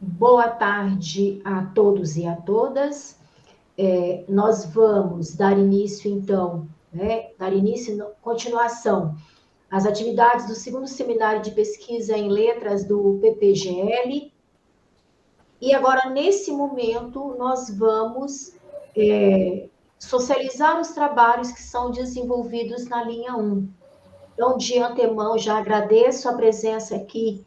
Boa tarde a todos e a todas. Nós vamos dar início, então, continuação, às atividades do segundo seminário de pesquisa em letras do PPGL. E agora, nesse momento, nós vamos socializar os trabalhos que são desenvolvidos na linha 1. Então, de antemão, já agradeço a presença aqui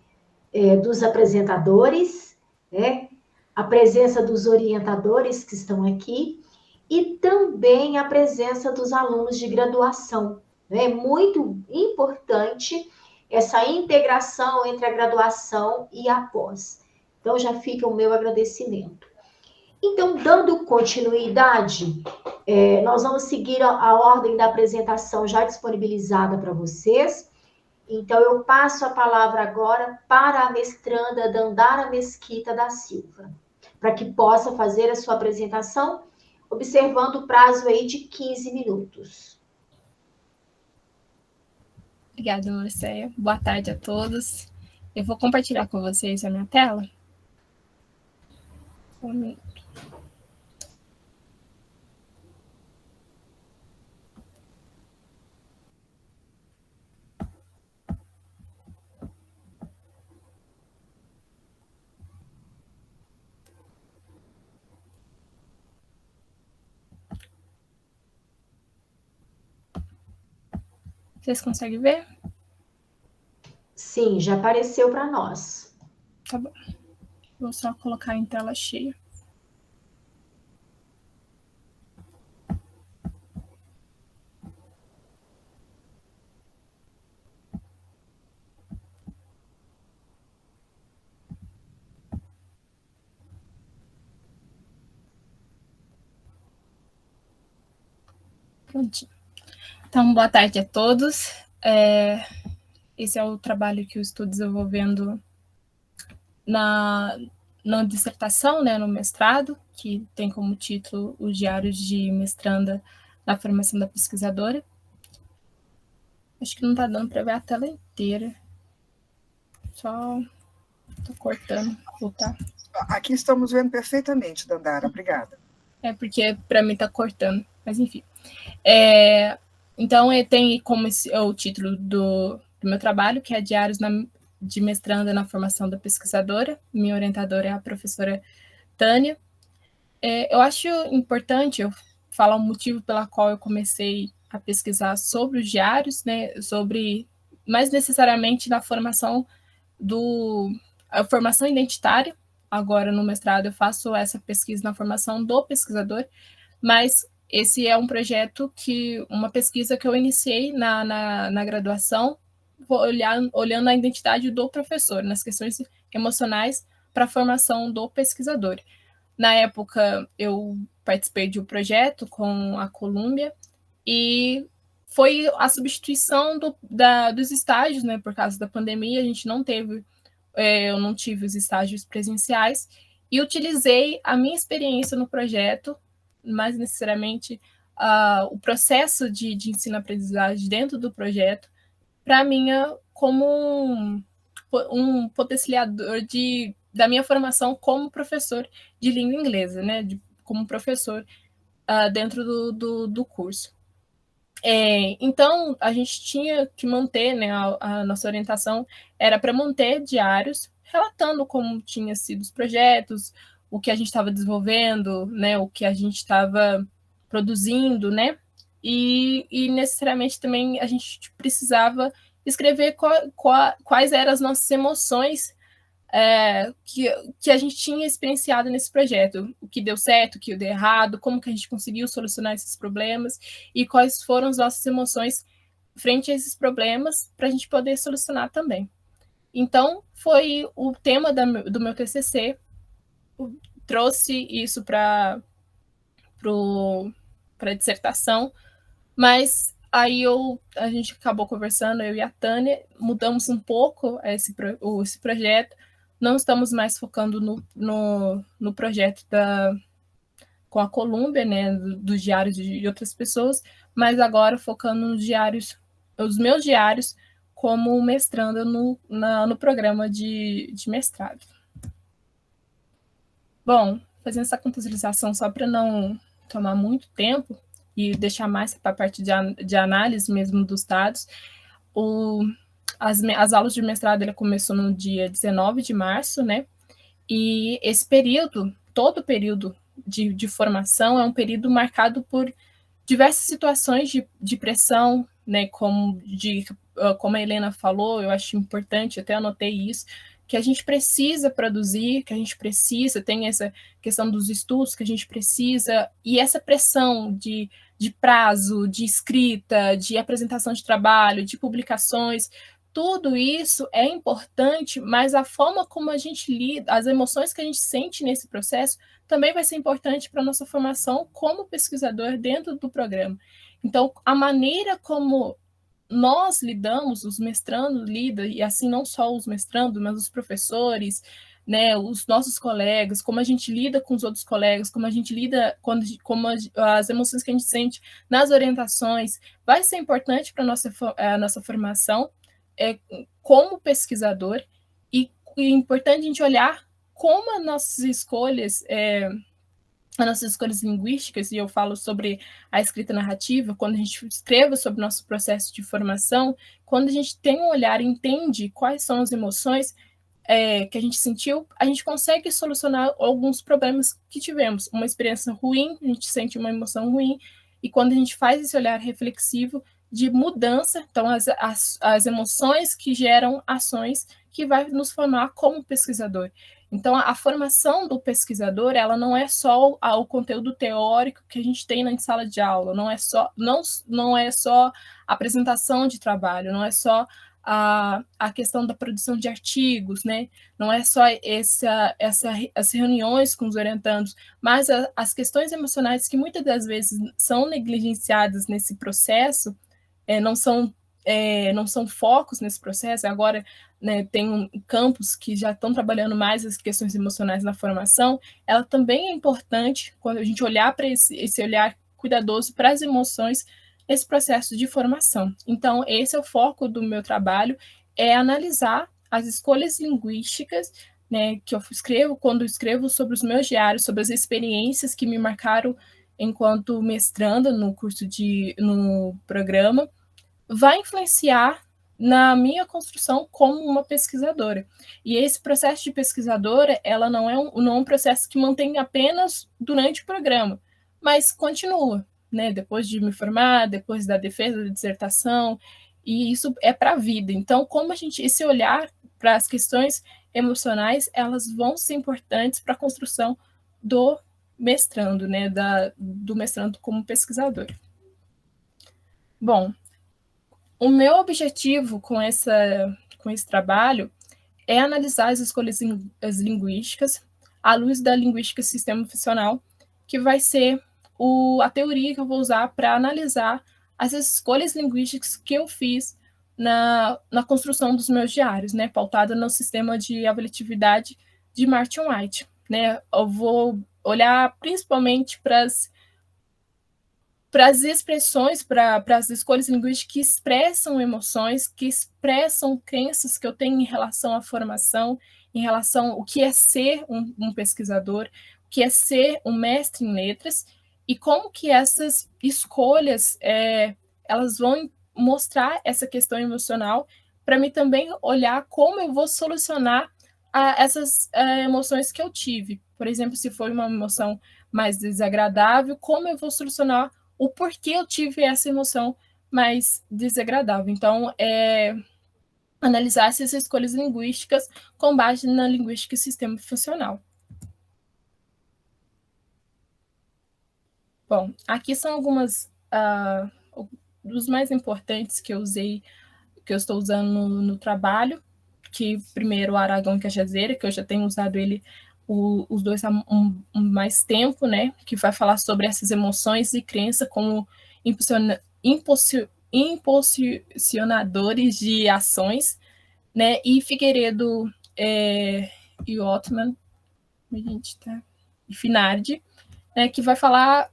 dos apresentadores, né? A presença dos orientadores que estão aqui e também a presença dos alunos de graduação. É muito importante essa integração entre a graduação e a pós. Então, já fica o meu agradecimento. Então, dando continuidade, nós vamos seguir a ordem da apresentação já disponibilizada para vocês. Então, eu passo a palavra agora para a mestranda Dandara Mesquita da Silva, para que possa fazer a sua apresentação, observando o prazo aí de 15 minutos. Obrigada, Marcéia. Boa tarde a todos. Eu vou compartilhar com vocês a minha tela. Um minuto. Vocês conseguem ver? Sim, já apareceu para nós. Tá bom. Vou só colocar em tela cheia. Prontinho. Então, boa tarde a todos. Esse é o trabalho que eu estou desenvolvendo na dissertação, né, no mestrado, que tem como título Os Diários de Mestranda na Formação da Pesquisadora. Acho que não está dando para ver a tela inteira. Só estou cortando. Voltar. Aqui estamos vendo perfeitamente, Dandara. Obrigada. Porque para mim está cortando, mas enfim. Então, tem como o título do meu trabalho, que é Diários de Mestranda na Formação da Pesquisadora. Minha orientadora é a professora Tânia. Eu acho importante eu falar o motivo pela qual eu comecei a pesquisar sobre os diários, né, mais necessariamente na formação a formação identitária. Agora, no mestrado, eu faço essa pesquisa na formação do pesquisador, mas esse é um projeto uma pesquisa que eu iniciei na graduação, olhando a identidade do professor, nas questões emocionais para a formação do pesquisador. Na época, eu participei de um projeto com a Colômbia e foi a substituição dos estágios, né? Por causa da pandemia, eu não tive os estágios presenciais e utilizei a minha experiência no projeto, mais necessariamente o processo de ensino-aprendizagem dentro do projeto, para mim, como um potencializador da minha formação como professor de língua inglesa, né? Como professor dentro do curso. Então, a gente tinha que manter, né, a nossa orientação era para manter diários, relatando como tinham sido os projetos, o que a gente estava desenvolvendo, né, o que a gente estava produzindo, né, e necessariamente também a gente precisava escrever quais eram as nossas emoções que a gente tinha experienciado nesse projeto, o que deu certo, o que deu errado, como que a gente conseguiu solucionar esses problemas e quais foram as nossas emoções frente a esses problemas para a gente poder solucionar também. Então, foi o tema do meu TCC, trouxe isso para a dissertação, mas aí a gente acabou conversando, eu e a Tânia, mudamos um pouco esse projeto, não estamos mais focando no projeto com a Colômbia, né, dos diários de outras pessoas, mas agora focando nos diários, os meus diários, como mestranda no programa de mestrado. Bom, fazendo essa contextualização só para não tomar muito tempo e deixar mais para a parte de análise mesmo dos dados, as aulas de mestrado ele começou no dia 19 de março, né? E esse período, todo o período de formação é um período marcado por diversas situações de pressão, né? Como a Helena falou, eu acho importante, até anotei isso, que a gente precisa produzir, que a gente precisa, tem essa questão dos estudos que a gente precisa, e essa pressão de prazo, de escrita, de apresentação de trabalho, de publicações, tudo isso é importante, mas a forma como a gente lida, as emoções que a gente sente nesse processo, também vai ser importante para a nossa formação como pesquisador dentro do programa. Então, a maneira como nós lidamos, os mestrandos lidam, e assim não só os mestrandos, mas os professores, né, os nossos colegas, como a gente lida com os outros colegas, como a gente lida, as emoções que a gente sente nas orientações, vai ser importante para a nossa formação como pesquisador, e é importante a gente olhar como as nossas escolhas linguísticas, e eu falo sobre a escrita narrativa, quando a gente escreve sobre o nosso processo de formação, quando a gente tem um olhar e entende quais são as emoções que a gente sentiu, a gente consegue solucionar alguns problemas que tivemos. Uma experiência ruim, a gente sente uma emoção ruim, e quando a gente faz esse olhar reflexivo de mudança, então as emoções que geram ações que vai nos formar como pesquisador. Então, a formação do pesquisador, ela não é só o conteúdo teórico que a gente tem na sala de aula, não é só a apresentação de trabalho, não é só a questão da produção de artigos, né? Não é só as reuniões com os orientandos, mas as questões emocionais que muitas das vezes são negligenciadas nesse processo, não são focos nesse processo. Agora, né, tem campos que já estão trabalhando mais as questões emocionais na formação. Ela também é importante quando a gente olhar para esse olhar cuidadoso para as emoções nesse processo de formação. Então, esse é o foco do meu trabalho, é analisar as escolhas linguísticas, né, que eu escrevo quando escrevo sobre os meus diários, sobre as experiências que me marcaram enquanto mestranda no programa, vai influenciar na minha construção como uma pesquisadora. E esse processo de pesquisadora, ela não é um processo que mantém apenas durante o programa, mas continua, né? Depois de me formar, depois da defesa da dissertação, e isso é para a vida. Então, como esse olhar para as questões emocionais, elas vão ser importantes para a construção do mestrando, né? Do mestrando como pesquisador. Bom, o meu objetivo com esse trabalho é analisar as escolhas linguísticas à luz da linguística sistema funcional, que vai ser a teoria que eu vou usar para analisar as escolhas linguísticas que eu fiz na construção dos meus diários, né, pautada no sistema de avalitividade de Martin White. Né? Eu vou olhar principalmente para as expressões, para as escolhas linguísticas que expressam emoções, que expressam crenças que eu tenho em relação à formação, em relação ao que é ser um pesquisador, o que é ser um mestre em letras, e como que essas escolhas elas vão mostrar essa questão emocional, para mim também olhar como eu vou solucionar essas emoções que eu tive. Por exemplo, se for uma emoção mais desagradável, como eu vou solucionar o porquê eu tive essa emoção mais desagradável. Então, analisar essas escolhas linguísticas com base na linguística sistema funcional. Bom, aqui são algumas dos mais importantes que eu estou usando no trabalho, que primeiro o Aragão e Cajazeira, que eu já tenho usado ele os dois há mais tempo, né, que vai falar sobre essas emoções e crença como impulsionadores de ações, né, e Figueiredo e Ottman, e Finardi, né, que vai falar,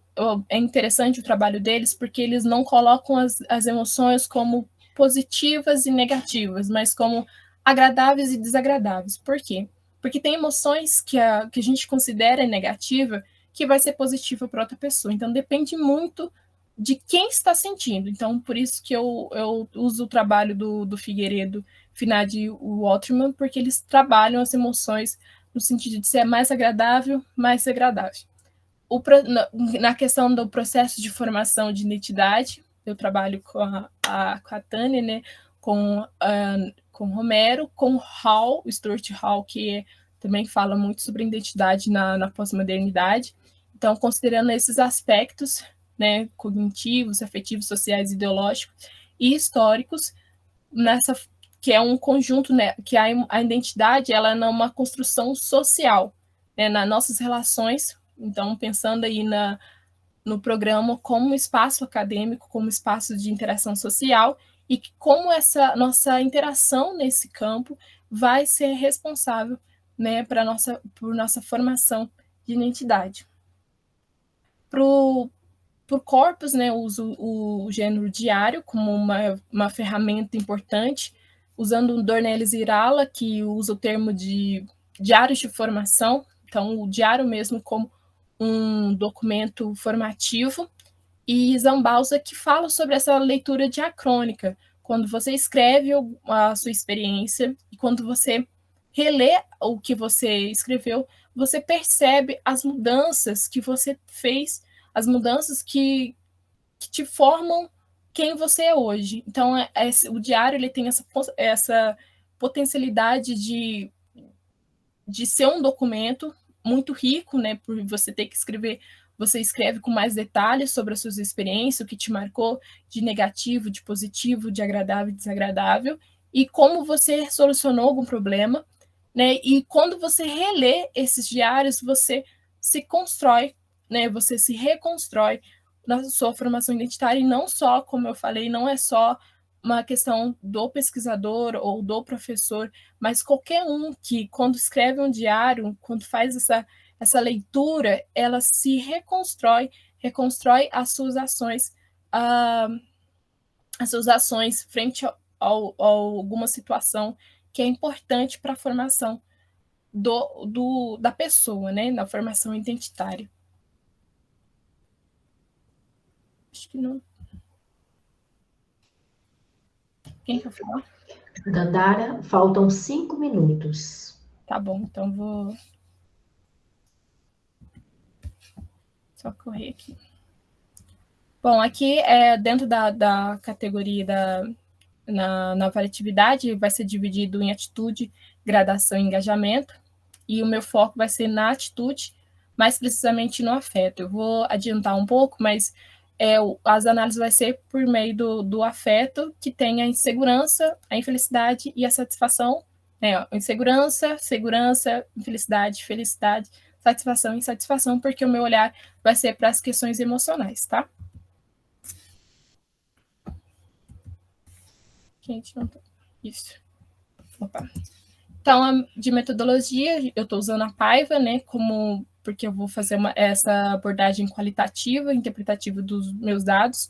é interessante o trabalho deles, porque eles não colocam as emoções como positivas e negativas, mas como agradáveis e desagradáveis. Por quê? Porque tem emoções que a gente considera negativa que vai ser positiva para outra pessoa. Então, depende muito de quem está sentindo. Então, por isso que eu uso o trabalho do Figueiredo, Finad e o Walterman, porque eles trabalham as emoções no sentido de ser mais agradável, mais desagradável. Na questão do processo de formação de identidade, eu trabalho com a Tânia, né, com Romero, com Hall, Stuart Hall, que também fala muito sobre identidade na pós-modernidade. Então, considerando esses aspectos, né, cognitivos, afetivos, sociais, ideológicos e históricos, que é um conjunto, né, que a identidade ela é uma construção social, né, nas nossas relações. Então, pensando aí no programa como espaço acadêmico, como espaço de interação social, e como essa nossa interação nesse campo vai ser responsável, né, por nossa formação de identidade. Para o corpus, né, eu uso o gênero diário como uma ferramenta importante, usando o Dornelles Irala, que usa o termo de diários de formação, então o diário mesmo como um documento formativo, e Zambalza, que fala sobre essa leitura diacrônica, quando você escreve a sua experiência e quando você relê o que você escreveu, você percebe as mudanças que você fez, as mudanças que te formam quem você é hoje. Então, o diário ele tem essa potencialidade de ser um documento muito rico, né, por você ter que escrever, você escreve com mais detalhes sobre as suas experiências, o que te marcou de negativo, de positivo, de agradável e desagradável, e como você solucionou algum problema, né, e quando você relê esses diários, você se constrói, né, você se reconstrói na sua formação identitária, e não só, como eu falei, não é só uma questão do pesquisador ou do professor, mas qualquer um que, quando escreve um diário, quando faz essa leitura, ela se reconstrói as suas ações, frente a alguma situação que é importante para a formação da pessoa, né, na formação identitária. Acho que não. Quem quer falar? Dandara, faltam 5 minutos. Tá bom, então vou só correr aqui. Bom, aqui dentro da categoria na variatividade, vai ser dividido em atitude, gradação e engajamento, e o meu foco vai ser na atitude, mais precisamente no afeto. Eu vou adiantar um pouco, mas as análises vai ser por meio do afeto, que tem a insegurança, a infelicidade e a satisfação, né? Insegurança, segurança, infelicidade, felicidade, satisfação e insatisfação, porque o meu olhar vai ser para as questões emocionais, tá? Gente, não tô... Isso. Opa. Então, de metodologia, eu estou usando a Paiva, né, porque eu vou fazer essa abordagem qualitativa, interpretativa dos meus dados,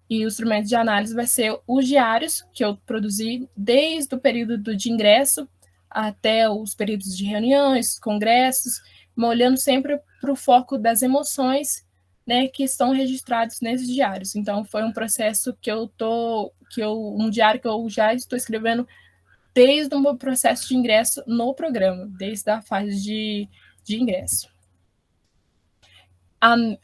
e o instrumento de análise vai ser os diários, que eu produzi desde o período de ingresso até os períodos de reuniões, congressos, olhando sempre para o foco das emoções, né, que estão registrados nesses diários. Então, foi um processo um diário que eu já estou escrevendo desde o meu processo de ingresso no programa, desde a fase de ingresso.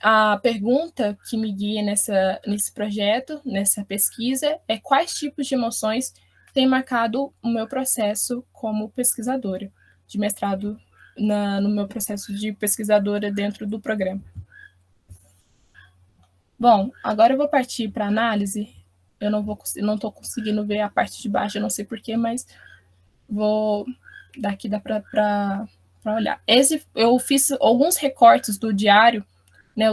A pergunta que me guia nesse projeto, nessa pesquisa, é quais tipos de emoções têm marcado o meu processo como pesquisadora, de mestrado no meu processo de pesquisadora dentro do programa. Bom, agora eu vou partir para a análise. Eu não estou conseguindo ver a parte de baixo, eu não sei porquê, mas daqui dá para olhar. Eu fiz alguns recortes do diário, né,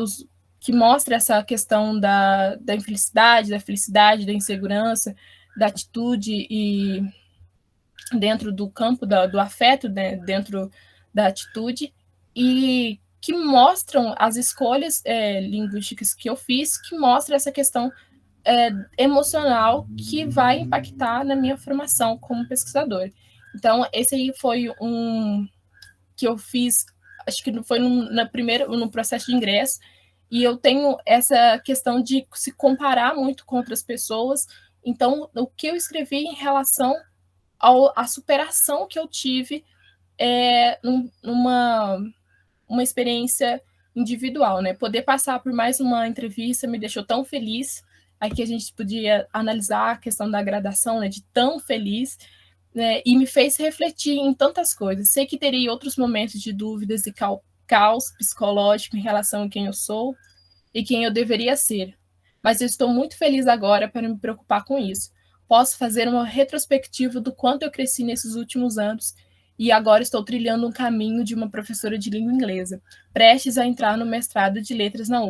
que mostra essa questão da infelicidade, da felicidade, da insegurança, da atitude, e dentro do campo do afeto, né, dentro da atitude, e que mostram as escolhas linguísticas que eu fiz, que mostra essa questão emocional que vai impactar na minha formação como pesquisadora. Então, esse aí foi que eu fiz, acho que foi no processo de ingresso, e eu tenho essa questão de se comparar muito com outras pessoas. Então, o que eu escrevi em relação à superação que eu tive uma experiência individual, né? Poder passar por mais uma entrevista me deixou tão feliz. Aqui a gente podia analisar a questão da gradação, né? De tão feliz, né? E me fez refletir em tantas coisas. Sei que teria outros momentos de dúvidas e caos psicológico em relação a quem eu sou e quem eu deveria ser. Mas eu estou muito feliz agora para me preocupar com isso. Posso fazer uma retrospectiva do quanto eu cresci nesses últimos anos e agora estou trilhando um caminho de uma professora de língua inglesa, prestes a entrar no mestrado de letras na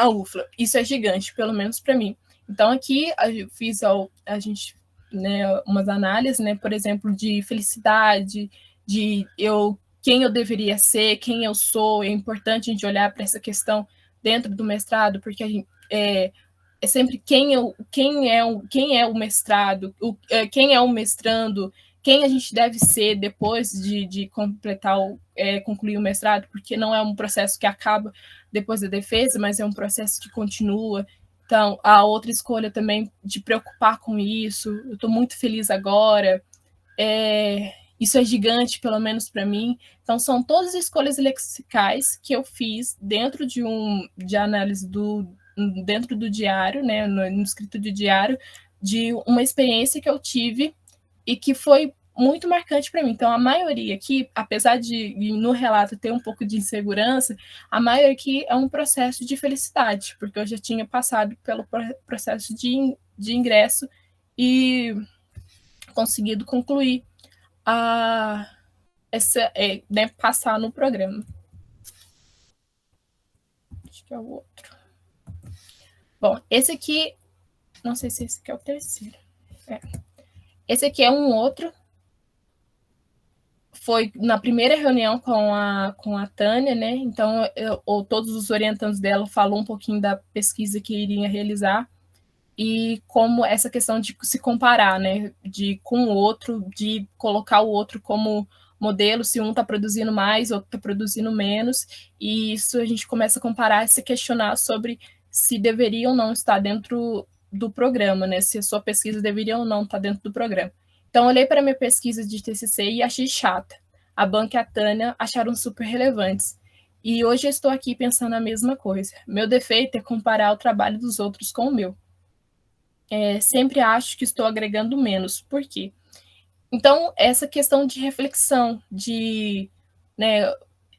UFLA. Isso é gigante, pelo menos para mim. Então, aqui eu fiz umas análises, né, por exemplo, de felicidade, de quem eu deveria ser, quem eu sou. É importante a gente olhar para essa questão dentro do mestrado, porque é sempre quem é o mestrado, quem é o mestrando, quem a gente deve ser depois de concluir o mestrado, porque não é um processo que acaba depois da defesa, mas é um processo que continua. Então, a outra escolha também de preocupar com isso, eu estou muito feliz agora, isso é gigante, pelo menos para mim. Então, são todas as escolhas lexicais que eu fiz dentro de análise dentro do diário, né, no escrito de diário, de uma experiência que eu tive e que foi muito marcante para mim. Então, a maioria aqui, apesar de no relato ter um pouco de insegurança, a maioria aqui é um processo de felicidade, porque eu já tinha passado pelo processo de ingresso e conseguido concluir passar no programa. Acho que é o outro. Bom, esse aqui, não sei se esse aqui é o terceiro. Esse aqui é um outro. Foi na primeira reunião com a Tânia, né? Então, todos os orientandos dela falou um pouquinho da pesquisa que iria realizar e como essa questão de se comparar, né? Com o outro, de colocar o outro como modelo, se um está produzindo mais, outro está produzindo menos, e isso a gente começa a comparar e se questionar sobre se deveria ou não estar dentro do programa, né? Se a sua pesquisa deveria ou não estar dentro do programa. Então, olhei para a minha pesquisa de TCC e achei chata. A Banca e a Tânia acharam super relevantes. E hoje eu estou aqui pensando a mesma coisa. Meu defeito é comparar o trabalho dos outros com o meu. Sempre acho que estou agregando menos. Por quê? Então, essa questão de reflexão, né,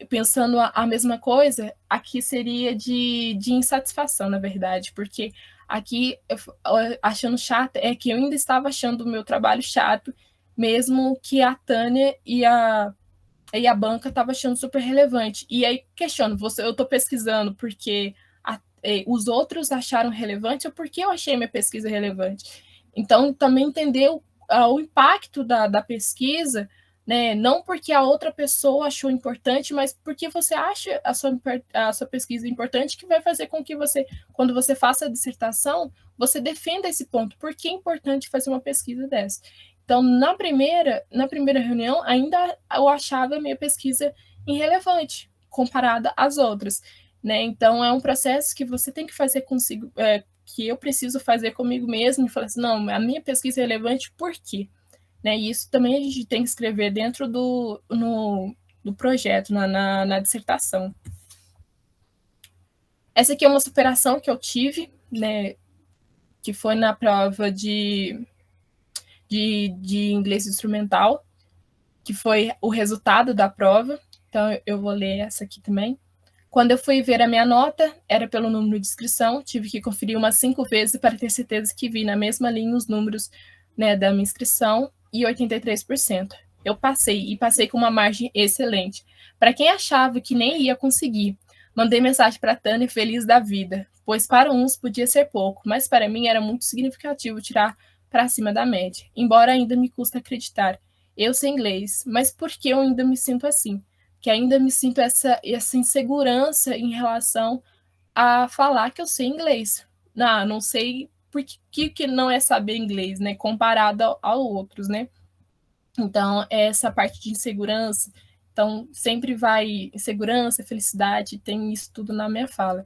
pensando a mesma coisa, aqui seria de insatisfação, na verdade, porque aqui, achando chato, é que eu ainda estava achando o meu trabalho chato, mesmo que a Tânia e a Banca estavam achando super relevante. E aí, questiono, eu estou pesquisando porque os outros acharam relevante ou porque eu achei minha pesquisa relevante? Então, também entender o impacto da pesquisa, né? Não porque a outra pessoa achou importante, mas porque você acha a sua pesquisa importante, que vai fazer com que você, quando você faça a dissertação, você defenda esse ponto. Por que é importante fazer uma pesquisa dessa? Então, na primeira reunião, ainda eu achava a minha pesquisa irrelevante comparada às outras, né? Então, é um processo que você tem que fazer consigo, que eu preciso fazer comigo mesmo, e falar assim, não, a minha pesquisa é relevante por quê? Né? E isso também a gente tem que escrever dentro do projeto, na dissertação. Essa aqui é uma superação que eu tive, né, que foi na prova de inglês instrumental, que foi o resultado da prova. Então, eu vou ler essa aqui também. Quando eu fui ver a minha nota, era pelo número de inscrição, tive que conferir umas 5 vezes para ter certeza que vi na mesma linha os números, né, da minha inscrição, e 83%. Eu passei com uma margem excelente. Para quem achava que nem ia conseguir, mandei mensagem para a Tânia feliz da vida, pois para uns podia ser pouco, mas para mim era muito significativo tirar para cima da média, embora ainda me custa acreditar. Eu sei inglês, mas por que eu ainda me sinto assim? Que ainda me sinto essa insegurança em relação a falar que eu sei inglês. Não sei por que não é saber inglês, né? Comparado a outros, né? Então, essa parte de insegurança Então, sempre vai segurança, felicidade, tem isso tudo na minha fala.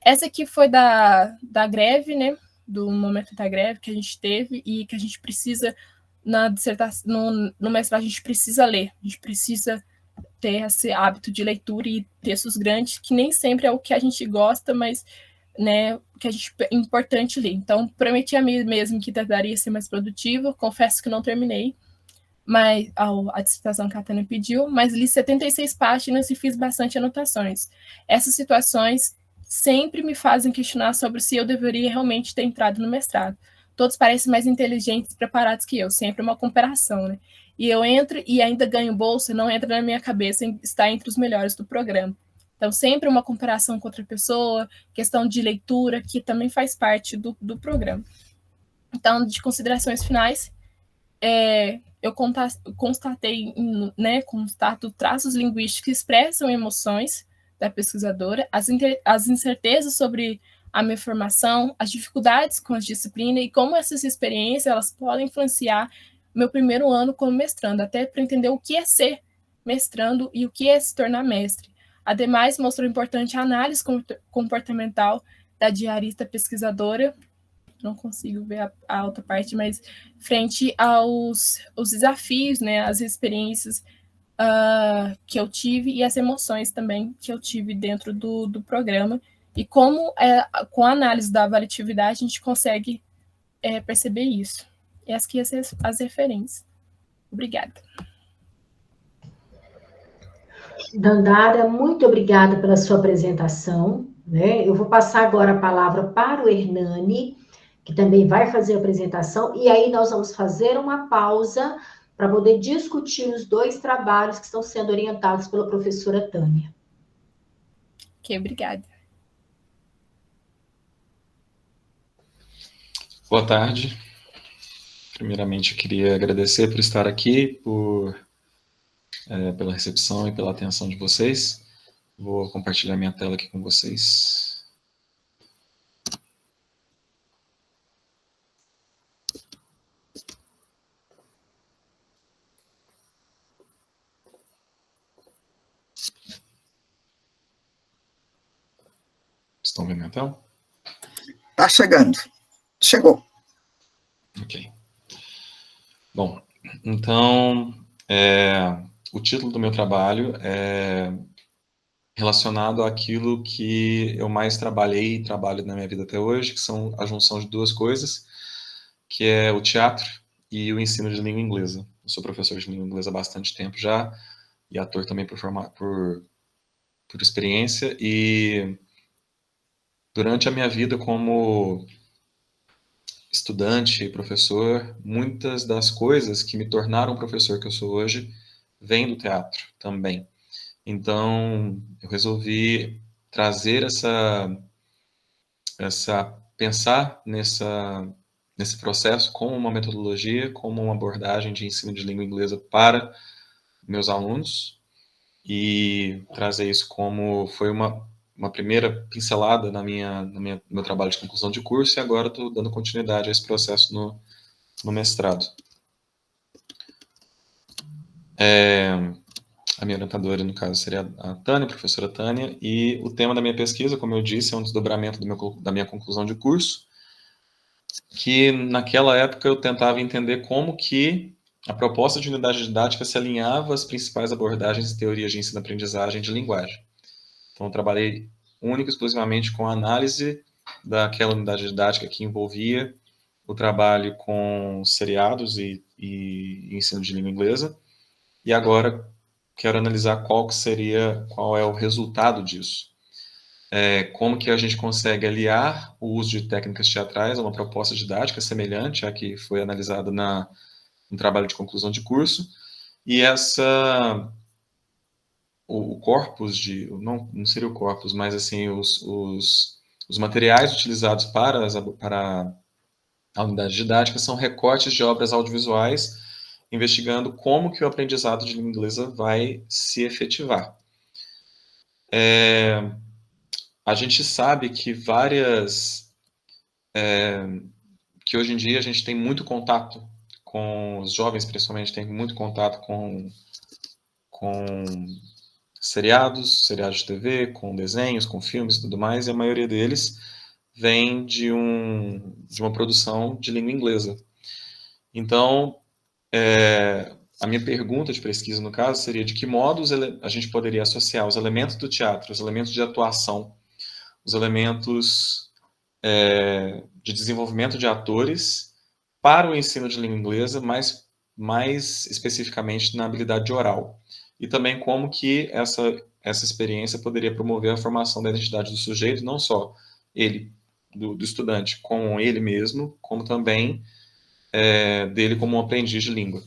Essa aqui foi da greve, né? Do momento da greve que a gente teve e que a gente precisa, na dissertação, no mestrado, a gente precisa ler, a gente precisa ter esse hábito de leitura e textos grandes, que nem sempre é o que a gente gosta, mas né, que a gente é importante ler. Então, prometi a mim mesmo que tentaria ser mais produtiva, confesso que não terminei, mas a dissertação que a Tânia pediu, mas li 76 páginas e fiz bastante anotações. Essas situações sempre me fazem questionar sobre se eu deveria realmente ter entrado no mestrado. Todos parecem mais inteligentes e preparados que eu, sempre uma comparação, né? E eu entro e ainda ganho bolsa, não entra na minha cabeça estar entre os melhores do programa. Então, sempre uma comparação com outra pessoa, questão de leitura, que também faz parte do programa. Então, de considerações finais, eu constatei, né, constato traços linguísticos que expressam emoções da pesquisadora, as incertezas sobre a minha formação, as dificuldades com a disciplina e como essas experiências elas podem influenciar meu primeiro ano como mestrando, até para entender o que é ser mestrando e o que é se tornar mestre. Ademais, mostrou importante a análise comportamental da diarista pesquisadora, não consigo ver a outra parte, mas frente aos desafios, né, as experiências que eu tive e as emoções também que eu tive dentro do programa, e como, com a análise da validatividade, a gente consegue perceber isso. E essas aqui são as referências. Obrigada. Dandara, muito obrigada pela sua apresentação, né? Eu vou passar agora a palavra para o Hernani, que também vai fazer a apresentação, e aí nós vamos fazer uma pausa para poder discutir os dois trabalhos que estão sendo orientados pela professora Tânia. Ok, obrigada. Boa tarde. Primeiramente, eu queria agradecer por estar aqui, pela recepção e pela atenção de vocês. Vou compartilhar minha tela aqui com vocês. Estão vendo minha tela? Está chegando. Chegou. Ok. Bom, então, o título do meu trabalho é relacionado àquilo que eu mais trabalhei e trabalho na minha vida até hoje, que são a junção de duas coisas, que é o teatro e o ensino de língua inglesa. Eu sou professor de língua inglesa há bastante tempo já, e ator também por experiência, e durante a minha vida como estudante e professor, muitas das coisas que me tornaram o professor que eu sou hoje vêm do teatro também. Então, eu resolvi trazer pensar nesse processo como uma metodologia, como uma abordagem de ensino de língua inglesa para meus alunos, e trazer isso como foi uma primeira pincelada no meu trabalho de conclusão de curso, e agora estou dando continuidade a esse processo no mestrado. A minha orientadora, no caso, seria a Tânia, a professora Tânia, e o tema da minha pesquisa, como eu disse, é um desdobramento da minha conclusão de curso, que naquela época eu tentava entender como que a proposta de unidade didática se alinhava às principais abordagens e teorias de ensino-aprendizagem de linguagem. Então, eu trabalhei única e exclusivamente com a análise daquela unidade didática que envolvia o trabalho com seriados e ensino de língua inglesa, e agora quero analisar qual é o resultado disso. Como que a gente consegue aliar o uso de técnicas teatrais a uma proposta didática semelhante à que foi analisada no trabalho de conclusão de curso, e o corpus não seria o corpus, mas assim, os materiais utilizados para a unidade didática são recortes de obras audiovisuais, investigando como que o aprendizado de língua inglesa vai se efetivar. A gente sabe que que hoje em dia a gente tem muito contato com os jovens, principalmente, tem muito contato com com seriados de TV, com desenhos, com filmes e tudo mais, e a maioria deles vem de uma produção de língua inglesa. Então, a minha pergunta de pesquisa, no caso, seria de que modo a gente poderia associar os elementos do teatro, os elementos de atuação, os elementos de desenvolvimento de atores para o ensino de língua inglesa, mais especificamente na habilidade oral. E também como que essa experiência poderia promover a formação da identidade do sujeito, não só ele, do estudante, com ele mesmo, como também dele como um aprendiz de língua.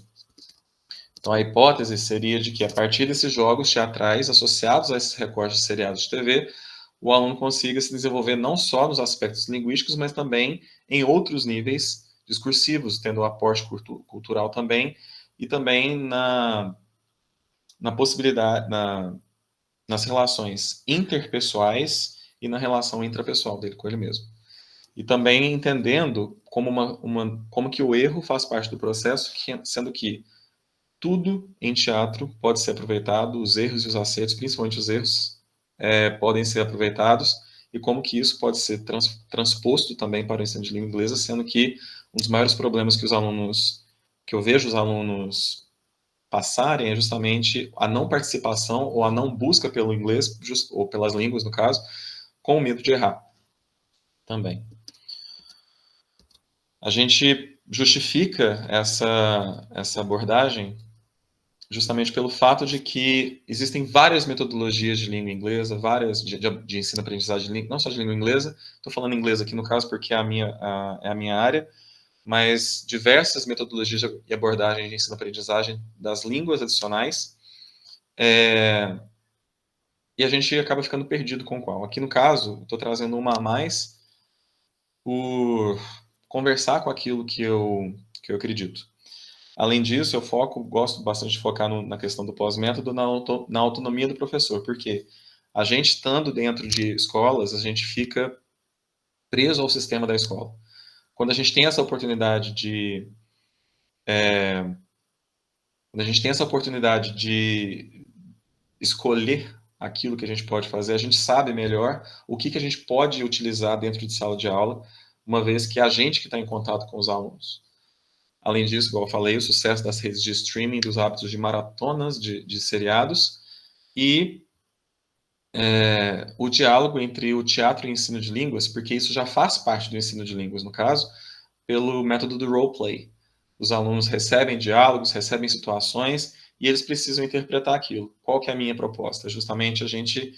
Então, a hipótese seria de que, a partir desses jogos teatrais associados a esses recortes de seriados de TV, o aluno consiga se desenvolver não só nos aspectos linguísticos, mas também em outros níveis discursivos, tendo um aporte cultural também, e também na possibilidade, nas relações interpessoais e na relação intrapessoal dele com ele mesmo. E também entendendo como que o erro faz parte do processo, sendo que tudo em teatro pode ser aproveitado, os erros e os acertos, principalmente os erros, podem ser aproveitados, e como que isso pode ser transposto também para o ensino de língua inglesa, sendo que um dos maiores problemas que eu vejo os alunos passarem é justamente a não participação ou a não busca pelo inglês, ou pelas línguas, no caso, com medo de errar também. A gente justifica essa abordagem justamente pelo fato de que existem várias metodologias de língua inglesa, várias de ensino-aprendizagem de língua, não só de língua inglesa, estou falando inglês aqui no caso porque é a minha área, mas diversas metodologias e abordagens de ensino-aprendizagem das línguas adicionais, e a gente acaba ficando perdido com qual. Aqui no caso, estou trazendo uma a mais por conversar com aquilo que eu acredito. Além disso, gosto bastante de focar na questão do pós-método, na autonomia do professor, porque a gente estando dentro de escolas, a gente fica preso ao sistema da escola. Quando a gente tem essa oportunidade de escolher aquilo que a gente pode fazer, a gente sabe melhor o que a gente pode utilizar dentro de sala de aula, uma vez que é a gente que está em contato com os alunos. Além disso, igual eu falei, o sucesso das redes de streaming, dos hábitos de maratonas de seriados e o diálogo entre o teatro e o ensino de línguas, porque isso já faz parte do ensino de línguas, no caso, pelo método do roleplay. Os alunos recebem diálogos, recebem situações e eles precisam interpretar aquilo. Qual que é a minha proposta? Justamente a gente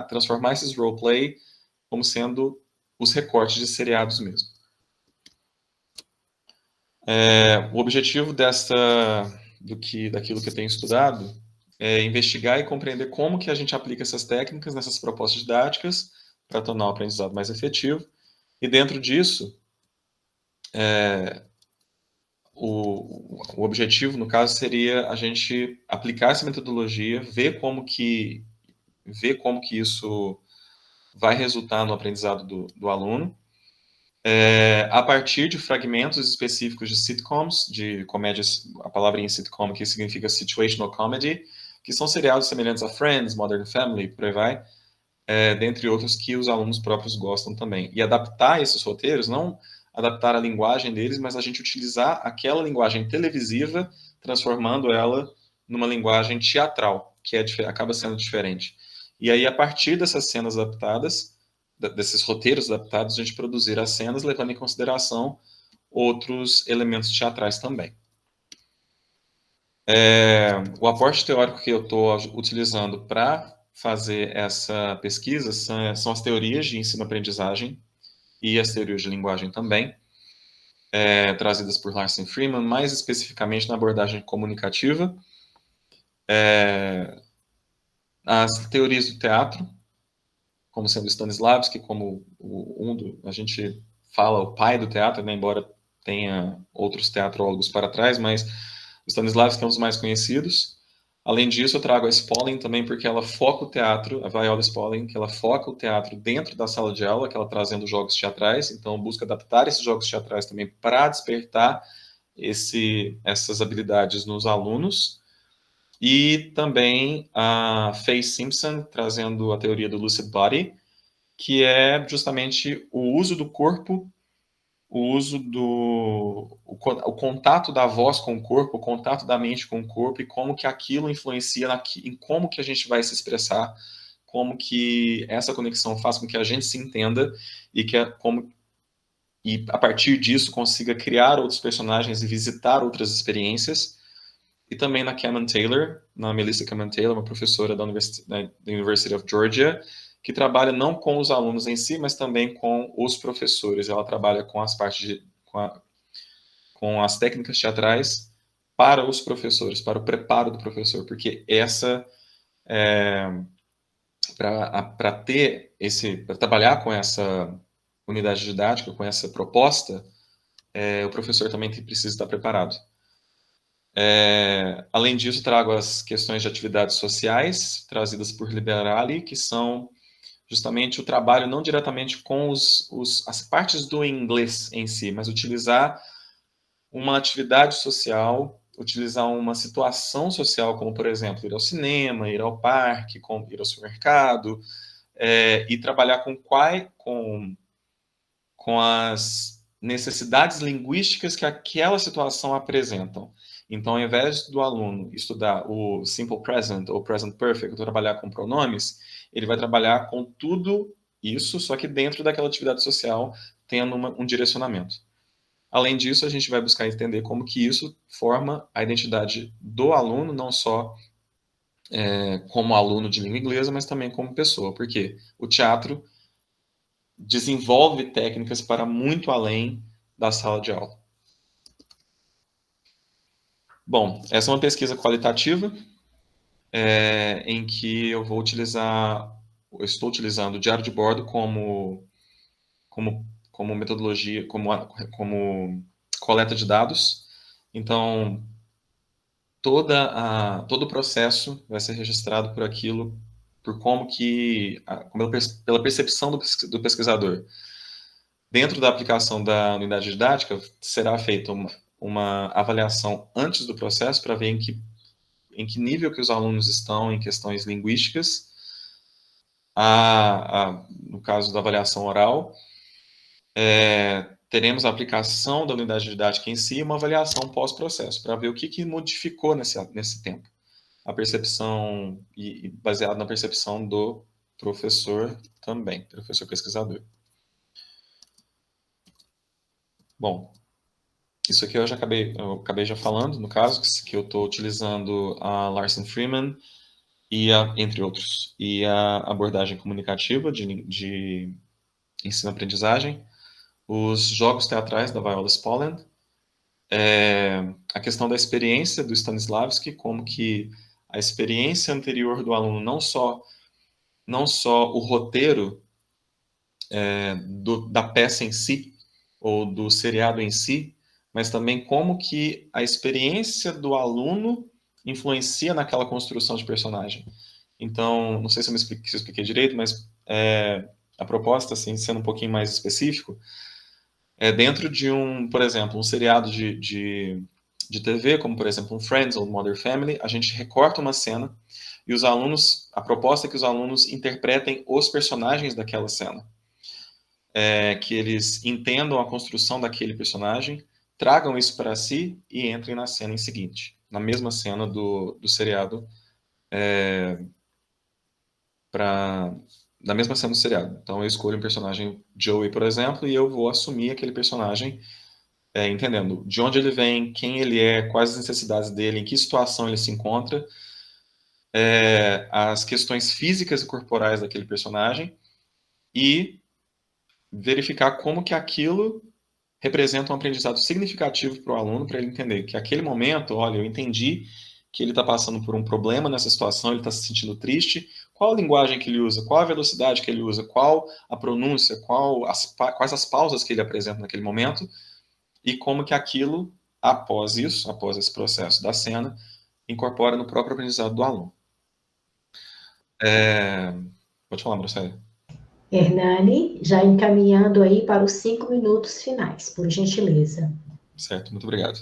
transformar esses roleplay como sendo os recortes de seriados mesmo. O objetivo daquilo que eu tenho estudado é investigar e compreender como que a gente aplica essas técnicas nessas propostas didáticas para tornar o aprendizado mais efetivo. E dentro disso, o objetivo, no caso, seria a gente aplicar essa metodologia, ver como que isso vai resultar no aprendizado do aluno, a partir de fragmentos específicos de sitcoms, de comédias, a palavra em sitcom aqui significa situational comedy, que são seriados semelhantes a Friends, Modern Family, por aí vai, dentre outros que os alunos próprios gostam também. E adaptar esses roteiros, não adaptar a linguagem deles, mas a gente utilizar aquela linguagem televisiva, transformando ela numa linguagem teatral, que acaba sendo diferente. E aí, a partir dessas cenas adaptadas, desses roteiros adaptados, a gente produzir as cenas, levando em consideração outros elementos teatrais também. O aporte teórico que eu estou utilizando para fazer essa pesquisa são as teorias de ensino-aprendizagem e as teorias de linguagem também, trazidas por Larsen Freeman, mais especificamente na abordagem comunicativa, as teorias do teatro, como sendo Stanislavski, como a gente fala o pai do teatro, né, embora tenha outros teatrólogos para trás, mas o Stanislavski é um dos mais conhecidos. Além disso, eu trago a Spolin também, porque ela foca o teatro, a Viola Spolin, que ela foca o teatro dentro da sala de aula, que ela trazendo jogos teatrais, então busca adaptar esses jogos teatrais também para despertar essas habilidades nos alunos. E também a Faye Simpson, trazendo a teoria do Lucid Body, que é justamente o uso do corpo, o uso o contato da voz com o corpo, o contato da mente com o corpo, e como que aquilo influencia em como que a gente vai se expressar, como que essa conexão faz com que a gente se entenda e e a partir disso consiga criar outros personagens e visitar outras experiências. E também na Cameron Taylor, na Melissa Cameron Taylor, uma professora da University of Georgia, que trabalha não com os alunos em si, mas também com os professores. Ela trabalha com as partes com as técnicas teatrais para os professores, para o preparo do professor, porque para trabalhar com essa unidade didática, com essa proposta, o professor também precisa estar preparado. Além disso, trago as questões de atividades sociais trazidas por Liberali, que são justamente o trabalho não diretamente com as partes do inglês em si, mas utilizar uma atividade social, utilizar uma situação social, como, por exemplo, ir ao cinema, ir ao parque, ir ao supermercado, e trabalhar com as necessidades linguísticas que aquela situação apresentam. Então, ao invés do aluno estudar o Simple Present ou Present Perfect, trabalhar com pronomes, ele vai trabalhar com tudo isso, só que dentro daquela atividade social, tendo um direcionamento. Além disso, a gente vai buscar entender como que isso forma a identidade do aluno, não só como aluno de língua inglesa, mas também como pessoa, porque o teatro desenvolve técnicas para muito além da sala de aula. Bom, essa é uma pesquisa qualitativa, em que eu estou utilizando o diário de bordo como metodologia, como coleta de dados. Então, todo o processo vai ser registrado pela percepção do pesquisador. Dentro da aplicação da unidade didática, será feita uma avaliação antes do processo para ver em que nível que os alunos estão em questões linguísticas, no caso da avaliação oral, teremos a aplicação da unidade didática em si e uma avaliação pós-processo, para ver o que modificou nesse tempo. A percepção, e baseado na percepção do professor também, professor pesquisador. Bom, isso aqui eu acabei já falando, no caso, que eu estou utilizando a Larsen Freeman, entre outros, e a abordagem comunicativa de ensino-aprendizagem, os jogos teatrais da Viola Spolin, a questão da experiência do Stanislavski, como que a experiência anterior do aluno, não só o roteiro da peça em si, ou do seriado em si, mas também como que a experiência do aluno influencia naquela construção de personagem. Então, não sei se eu expliquei direito, mas a proposta, assim, sendo um pouquinho mais específico, dentro de por exemplo, um seriado de TV, como, por exemplo, um Friends ou Modern Family, a gente recorta uma cena e a proposta é que os alunos interpretem os personagens daquela cena. Que eles entendam a construção daquele personagem, tragam isso para si e entrem na cena em seguinte, na mesma cena do seriado, na mesma cena do seriado. Então, eu escolho um personagem Joey, por exemplo, e eu vou assumir aquele personagem, entendendo de onde ele vem, quem ele é, quais as necessidades dele, em que situação ele se encontra, as questões físicas e corporais daquele personagem, e verificar como que aquilo representa um aprendizado significativo para o aluno, para ele entender que aquele momento, olha, eu entendi que ele está passando por um problema nessa situação, ele está se sentindo triste, qual a linguagem que ele usa, qual a velocidade que ele usa, qual a pronúncia, quais as pausas que ele apresenta naquele momento, e como que aquilo, após esse processo da cena, incorpora no próprio aprendizado do aluno. Pode falar, Marcela. Hernani, já encaminhando aí para os 5 minutos finais, por gentileza. Certo, muito obrigado.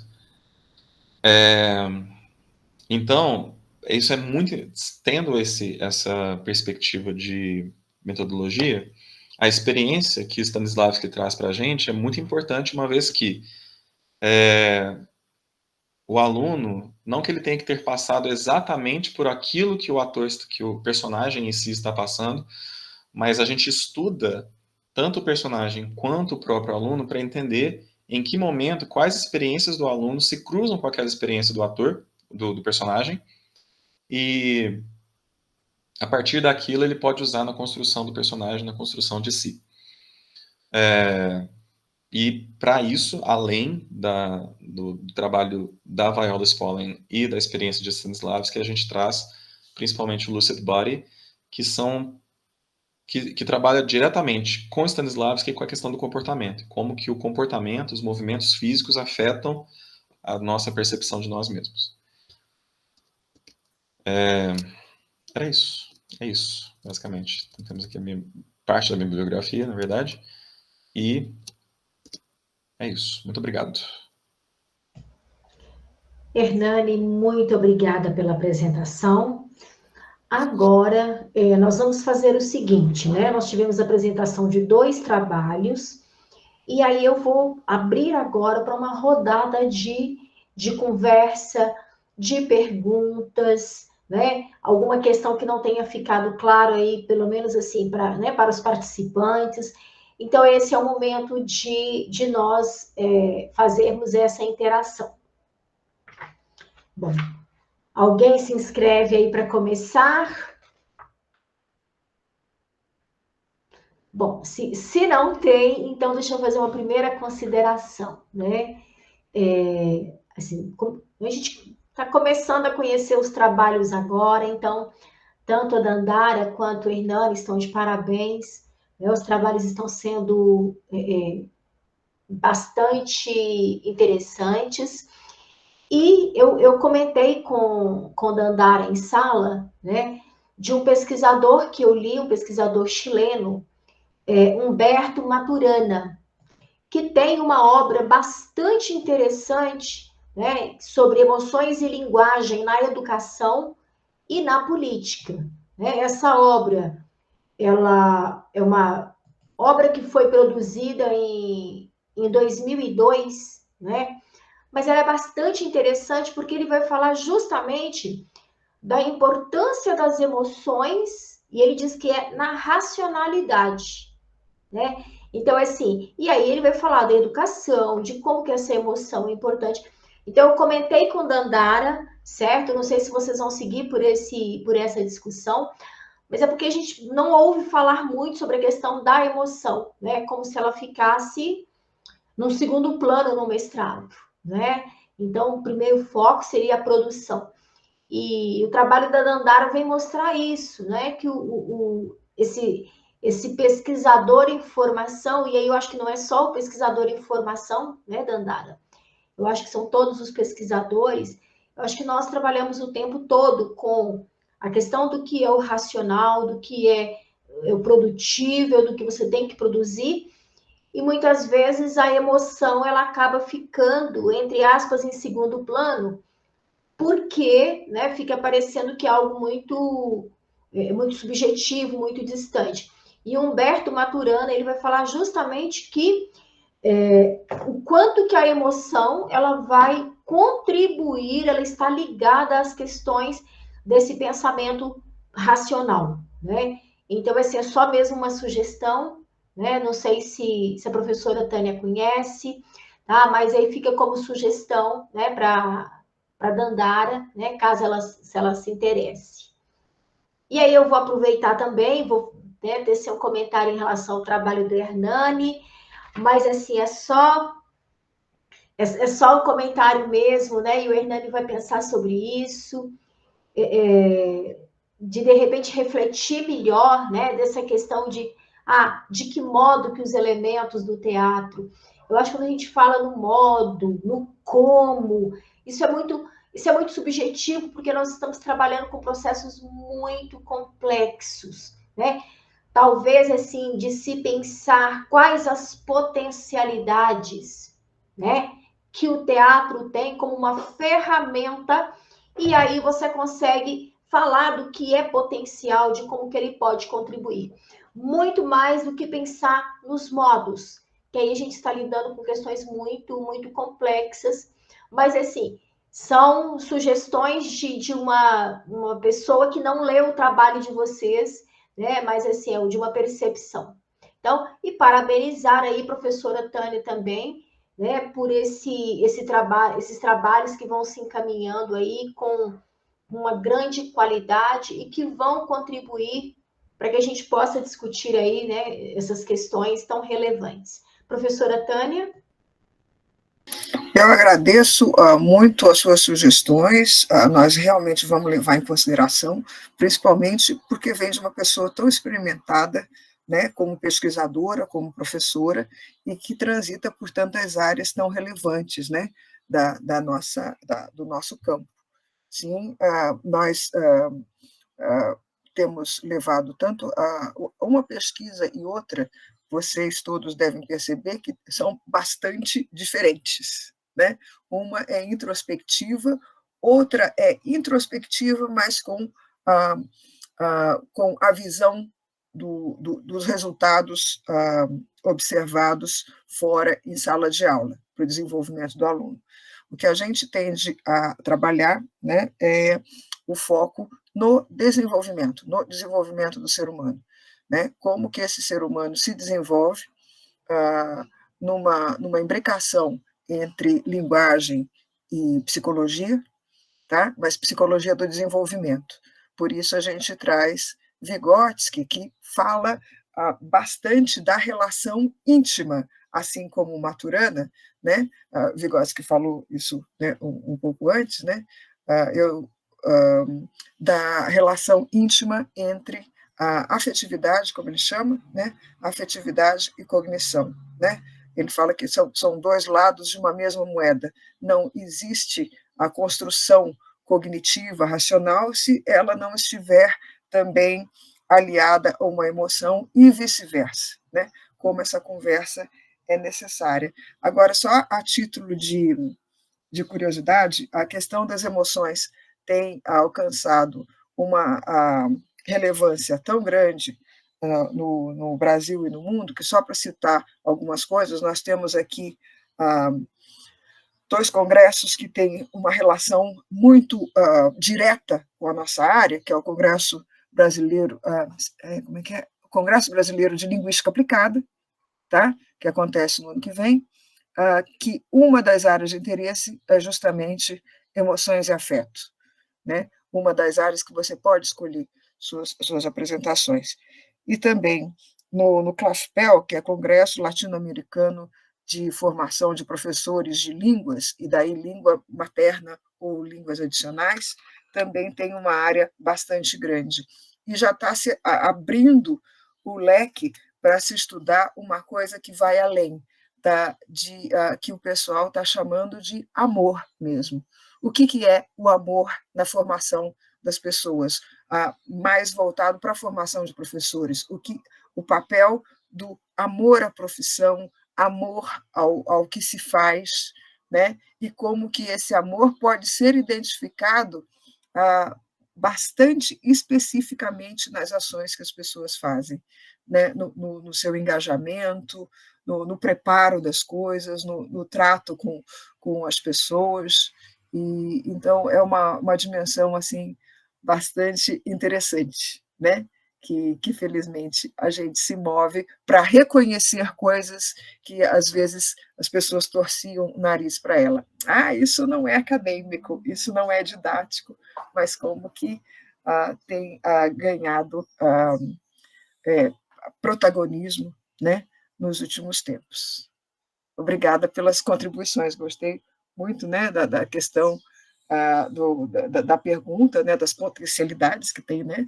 Então, isso é muito, tendo essa perspectiva de metodologia, a experiência que Stanislavski traz para a gente é muito importante, uma vez que o aluno, não que ele tenha que ter passado exatamente por aquilo que o personagem em si está passando, mas a gente estuda tanto o personagem quanto o próprio aluno para entender em que momento, quais experiências do aluno se cruzam com aquela experiência do ator, do personagem, e a partir daquilo ele pode usar na construção do personagem, na construção de si. E para isso, além do trabalho da Viola Spolin e da experiência de Stanislavski, a gente traz principalmente o Lucid Body, que trabalha diretamente com Stanislavski e com a questão do comportamento, como que o comportamento, os movimentos físicos afetam a nossa percepção de nós mesmos. Era isso. É isso, basicamente. Temos aqui parte da minha bibliografia, na verdade. E é isso. Muito obrigado. Hernani, muito obrigada pela apresentação. Agora, nós vamos fazer o seguinte, né? Nós tivemos a apresentação de 2 trabalhos, e aí eu vou abrir agora para uma rodada de conversa, de perguntas, né? Alguma questão que não tenha ficado claro aí, pelo menos assim, para os participantes. Então, esse é o momento de nós fazermos essa interação. Bom, alguém se inscreve aí para começar? Bom, se não tem, então deixa eu fazer uma primeira consideração, né? Assim, a gente está começando a conhecer os trabalhos agora, então, tanto a Dandara quanto o Hernani estão de parabéns, né? Os trabalhos estão sendo bastante interessantes. E eu comentei com Dandara em sala, né, de um pesquisador que eu li, um pesquisador chileno, Humberto Maturana, que tem uma obra bastante interessante, né, sobre emoções e linguagem na educação e na política. Né? Essa obra, ela é uma obra que foi produzida em 2002, né? Mas ela é bastante interessante porque ele vai falar justamente da importância das emoções, e ele diz que é na racionalidade, né? Então, assim, e aí ele vai falar da educação, de como que essa emoção é importante. Então, eu comentei com Dandara, certo? Não sei se vocês vão seguir por essa discussão, mas é porque a gente não ouve falar muito sobre a questão da emoção, né? Como se ela ficasse no segundo plano no mestrado, né? Então, o primeiro foco seria a produção. E o trabalho da Dandara vem mostrar isso, né? Que esse pesquisador em formação, e aí eu acho que não é só o pesquisador em formação, né, Dandara? Eu acho que são todos os pesquisadores. Eu acho que nós trabalhamos o tempo todo com a questão do que é o racional, do que é o produtível, do que você tem que produzir, e muitas vezes a emoção ela acaba ficando, entre aspas, em segundo plano, porque, né, fica parecendo que é algo muito subjetivo, muito distante. E Humberto Maturana, ele vai falar justamente que o quanto que a emoção ela vai contribuir, ela está ligada às questões desse pensamento racional, né? Então, assim, é só mesmo uma sugestão, né? Não sei se a professora Tânia conhece, tá? Mas aí fica como sugestão, né, para Dandara, né, caso ela se interesse. E aí eu vou aproveitar também, vou, né, tecer um comentário em relação ao trabalho do Hernani, mas assim, é só um comentário mesmo, né? E o Hernani vai pensar sobre isso, de repente refletir melhor, né? Dessa questão de que modo que os elementos do teatro. Eu acho que quando a gente fala no modo, no como, isso é muito subjetivo, porque nós estamos trabalhando com processos muito complexos, né? Talvez, assim, de se pensar quais as potencialidades, né, que o teatro tem como uma ferramenta e aí você consegue falar do que é potencial, de como que ele pode contribuir. Muito mais do que pensar nos modos, que aí a gente está lidando com questões muito, muito complexas, mas assim, são sugestões de uma pessoa que não leu o trabalho de vocês, né? Mas assim, é de uma percepção. Então, e parabenizar aí, professora Tânia, também, né, por esse trabalho, esses trabalhos que vão se encaminhando aí com uma grande qualidade e que vão contribuir para que a gente possa discutir aí, né, essas questões tão relevantes. Professora Tânia? Eu agradeço muito as suas sugestões, nós realmente vamos levar em consideração, principalmente porque vem de uma pessoa tão experimentada, né, como pesquisadora, como professora, e que transita por tantas áreas tão relevantes, né, do nosso campo. Sim, nós temos levado tanto uma pesquisa e outra, vocês todos devem perceber que são bastante diferentes, né? Uma é introspectiva, outra é introspectiva, mas com a visão dos resultados observados fora em sala de aula, para o desenvolvimento do aluno. O que a gente tende a trabalhar, né, é o foco no desenvolvimento do ser humano, né? Como que esse ser humano se desenvolve numa imbricação entre linguagem e psicologia, tá? Mas psicologia do desenvolvimento. Por isso a gente traz Vygotsky, que fala bastante da relação íntima, assim como Maturana, né? Vygotsky falou isso, né, um pouco antes, né? Da relação íntima entre a afetividade, como ele chama, né? Afetividade e cognição, né? Ele fala que são dois lados de uma mesma moeda. Não existe a construção cognitiva, racional, se ela não estiver também aliada a uma emoção e vice-versa, né? Como essa conversa é necessária. Agora, só a título de curiosidade, a questão das emoções tem alcançado uma relevância tão grande no Brasil e no mundo, que só para citar algumas coisas, nós temos aqui dois congressos que têm uma relação muito direta com a nossa área, que é o Congresso Brasileiro, como é que é? O Congresso Brasileiro de Linguística Aplicada, tá? Que acontece no ano que vem, que uma das áreas de interesse é justamente emoções e afeto, né? Uma das áreas que você pode escolher suas apresentações. E também no CLAFPEL, que é Congresso Latino-Americano de Formação de Professores de Línguas, e daí língua materna ou línguas adicionais, também tem uma área bastante grande. E já está se abrindo o leque para se estudar uma coisa que vai além que o pessoal está chamando de amor mesmo. O que é o amor na formação das pessoas? Mais voltado para a formação de professores. O papel do amor à profissão, amor ao que se faz, né? E como que esse amor pode ser identificado bastante especificamente nas ações que as pessoas fazem, né? No seu engajamento, no preparo das coisas, no trato com as pessoas. E então é uma dimensão assim bastante interessante, né? Que felizmente a gente se move para reconhecer coisas que às vezes as pessoas torciam o nariz para ela. Isso não é acadêmico, isso não é didático, mas como que tem ganhado protagonismo, né, nos últimos tempos. Obrigada pelas contribuições, gostei muito, né, da questão da pergunta, né, das potencialidades que tem, né,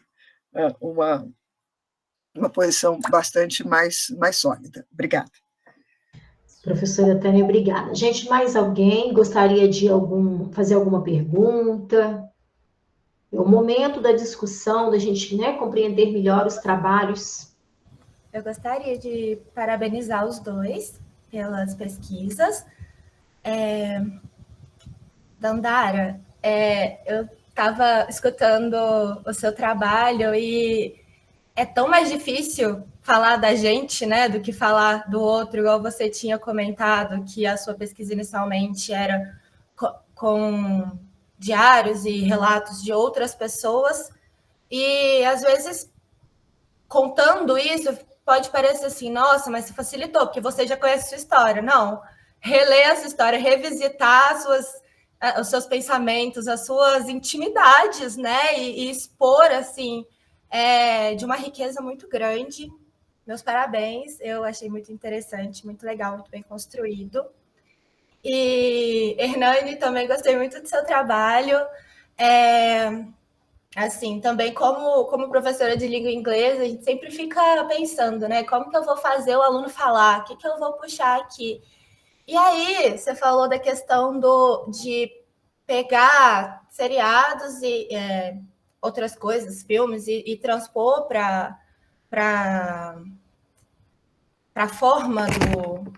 uma posição bastante mais sólida. Obrigada. Professora Tânia, obrigada. Gente, mais alguém gostaria de fazer alguma pergunta? É o momento da discussão, da gente, né, compreender melhor os trabalhos. Eu gostaria de parabenizar os dois pelas pesquisas. Dandara, Eu estava escutando o seu trabalho e é tão mais difícil falar da gente, né, do que falar do outro, igual você tinha comentado, que a sua pesquisa inicialmente era com diários e relatos de outras pessoas, e às vezes, contando isso, pode parecer assim, nossa, mas se facilitou, porque você já conhece a sua história. Não, reler essa história, revisitar os seus pensamentos, as suas intimidades, né, e expor, assim, de uma riqueza muito grande. Meus parabéns, eu achei muito interessante, muito legal, muito bem construído. E, Hernani, também gostei muito do seu trabalho. Assim, também como professora de língua inglesa, a gente sempre fica pensando, né? Como que eu vou fazer o aluno falar? O que eu vou puxar aqui? E aí, você falou da questão de pegar seriados e outras coisas, filmes, e transpor para a forma do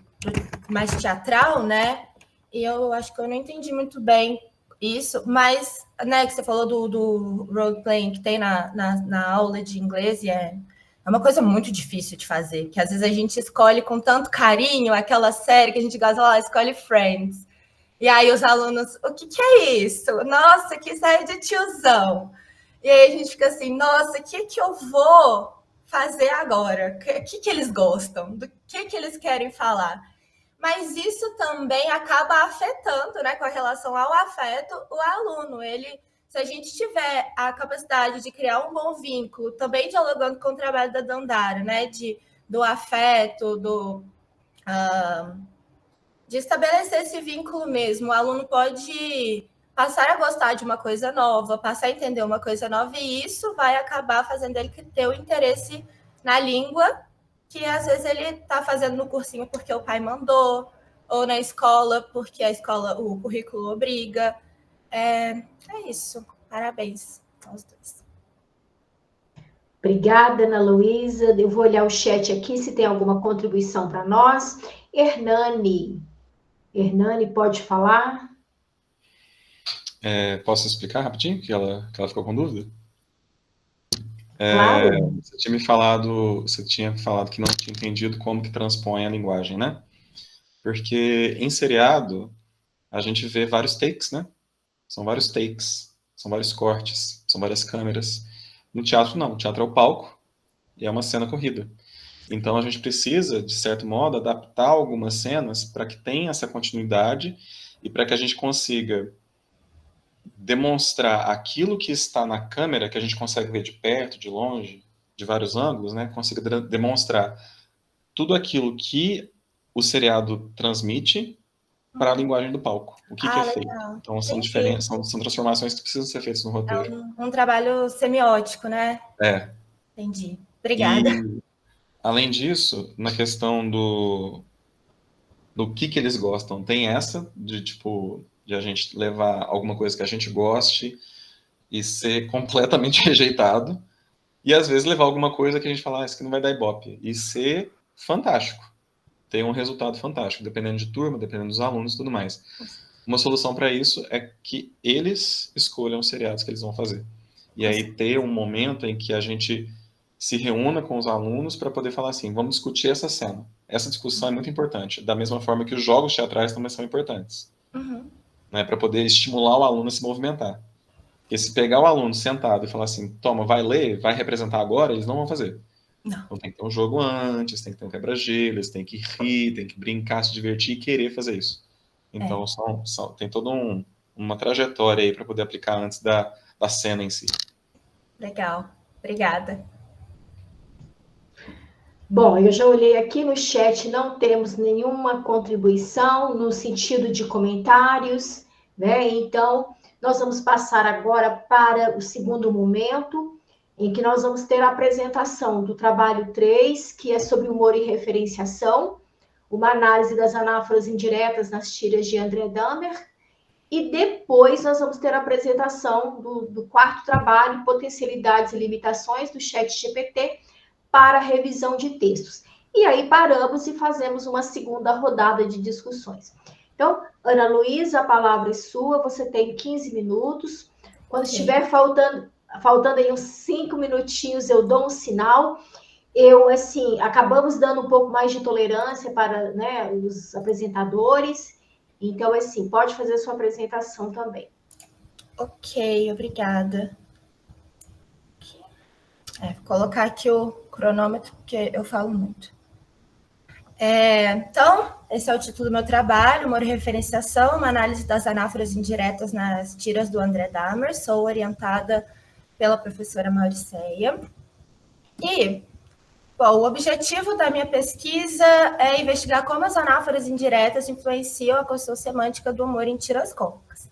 mais teatral, né? E eu acho que eu não entendi muito bem isso, mas, né, que você falou do role-playing que tem na aula de inglês, e é uma coisa muito difícil de fazer, que às vezes a gente escolhe com tanto carinho aquela série que a gente gosta, escolhe Friends. E aí os alunos, o que é isso? Nossa, que série de tiozão. E aí a gente fica assim, nossa, o que eu vou fazer agora? O que eles gostam? Do que eles querem falar? Mas isso também acaba afetando, né, com a relação ao afeto, o aluno. Se a gente tiver a capacidade de criar um bom vínculo, também dialogando com o trabalho da Dandara, né, do afeto, de estabelecer esse vínculo mesmo. O aluno pode passar a gostar de uma coisa nova, passar a entender uma coisa nova, e isso vai acabar fazendo ele ter o interesse na língua, que às vezes ele está fazendo no cursinho porque o pai mandou, ou na escola porque a escola, o currículo obriga. É isso. Parabéns aos dois. Obrigada, Ana Luísa. Eu vou olhar o chat aqui se tem alguma contribuição para nós. Hernani, pode falar? Posso explicar rapidinho, que ela ficou com dúvida? Claro. Você tinha falado que não tinha entendido como que transpõe a linguagem, né? Porque em seriado, a gente vê vários takes, né? São vários takes, são vários cortes, são várias câmeras. No teatro, não. No teatro é o palco e é uma cena corrida. Então, a gente precisa, de certo modo, adaptar algumas cenas para que tenha essa continuidade e para que a gente consiga demonstrar aquilo que está na câmera, que a gente consegue ver de perto, de longe, de vários ângulos, né? Consiga demonstrar tudo aquilo que o seriado transmite para a linguagem do palco. O que é feito. Legal. Então, são diferentes, são transformações que precisam ser feitas no roteiro. É um trabalho semiótico, né? Entendi. Obrigada. E, além disso, na questão do que eles gostam, tem essa de a gente levar alguma coisa que a gente goste e ser completamente rejeitado, e às vezes levar alguma coisa que a gente fala, isso aqui não vai dar ibope, e ser fantástico, ter um resultado fantástico, dependendo de turma, dependendo dos alunos e tudo mais. Uma solução para isso é que eles escolham os seriados que eles vão fazer. E aí ter um momento em que a gente se reúna com os alunos para poder falar assim, vamos discutir essa cena. Essa discussão é muito importante, da mesma forma que os jogos teatrais também são importantes. Né, para poder estimular o aluno a se movimentar. Porque se pegar o aluno sentado e falar assim, toma, vai ler, vai representar agora, eles não vão fazer. Não. Então tem que ter um jogo antes, tem que ter um quebra-gelo, eles têm que rir, tem que brincar, se divertir e querer fazer isso. Então tem toda uma trajetória aí para poder aplicar antes da cena em si. Legal, obrigada. Bom, eu já olhei aqui no chat, não temos nenhuma contribuição no sentido de comentários, né? Então, nós vamos passar agora para o segundo momento, em que nós vamos ter a apresentação do trabalho 3, que é sobre humor e referenciação, uma análise das anáforas indiretas nas tiras de André Dahmer, e depois nós vamos ter a apresentação do quarto trabalho, Potencialidades e Limitações, do ChatGPT, para revisão de textos. E aí paramos e fazemos uma segunda rodada de discussões. Então, Ana Luísa, a palavra é sua, você tem 15 minutos. Quando estiver faltando aí uns 5 minutinhos, eu dou um sinal. Assim, acabamos dando um pouco mais de tolerância para, né, os apresentadores. Então, assim, pode fazer a sua apresentação também. Ok, obrigada. Vou colocar aqui o cronômetro, porque eu falo muito. Então, esse é o título do meu trabalho, Humor e Referenciação, uma análise das anáforas indiretas nas tiras do André Dahmer. Sou orientada pela professora Mauriceia. E, bom, o objetivo da minha pesquisa é investigar como as anáforas indiretas influenciam a construção semântica do humor em tiras cômicas.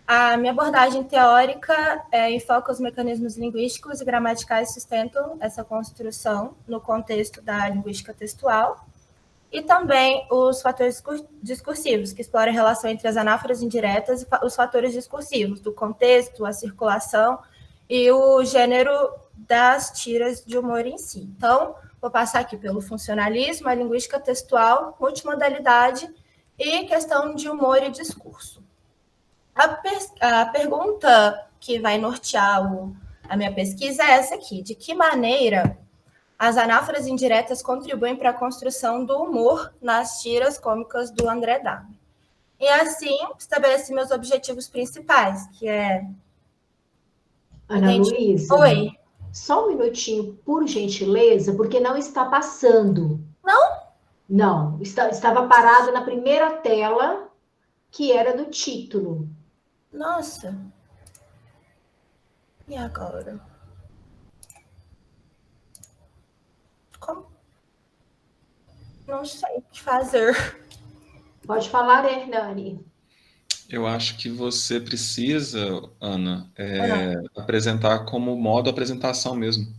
A minha abordagem teórica enfoca os mecanismos linguísticos e gramaticais que sustentam essa construção no contexto da linguística textual, e também os fatores discursivos, que exploram a relação entre as anáforas indiretas e os fatores discursivos, do contexto, a circulação e o gênero das tiras de humor em si. Então, vou passar aqui pelo funcionalismo, a linguística textual, multimodalidade e questão de humor e discurso. A pergunta que vai nortear a minha pesquisa é essa aqui: de que maneira as anáforas indiretas contribuem para a construção do humor nas tiras cômicas do André Dahmer? E assim, estabeleci meus objetivos principais, que é... Ana Luísa. Oi. Só um minutinho, por gentileza, porque não está passando. Não? Não, estava parado na primeira tela, que era do título. Nossa. E agora? Como? Não sei o que fazer. Pode falar, Hernani. Eu acho que você precisa, Ana, apresentar como modo apresentação mesmo.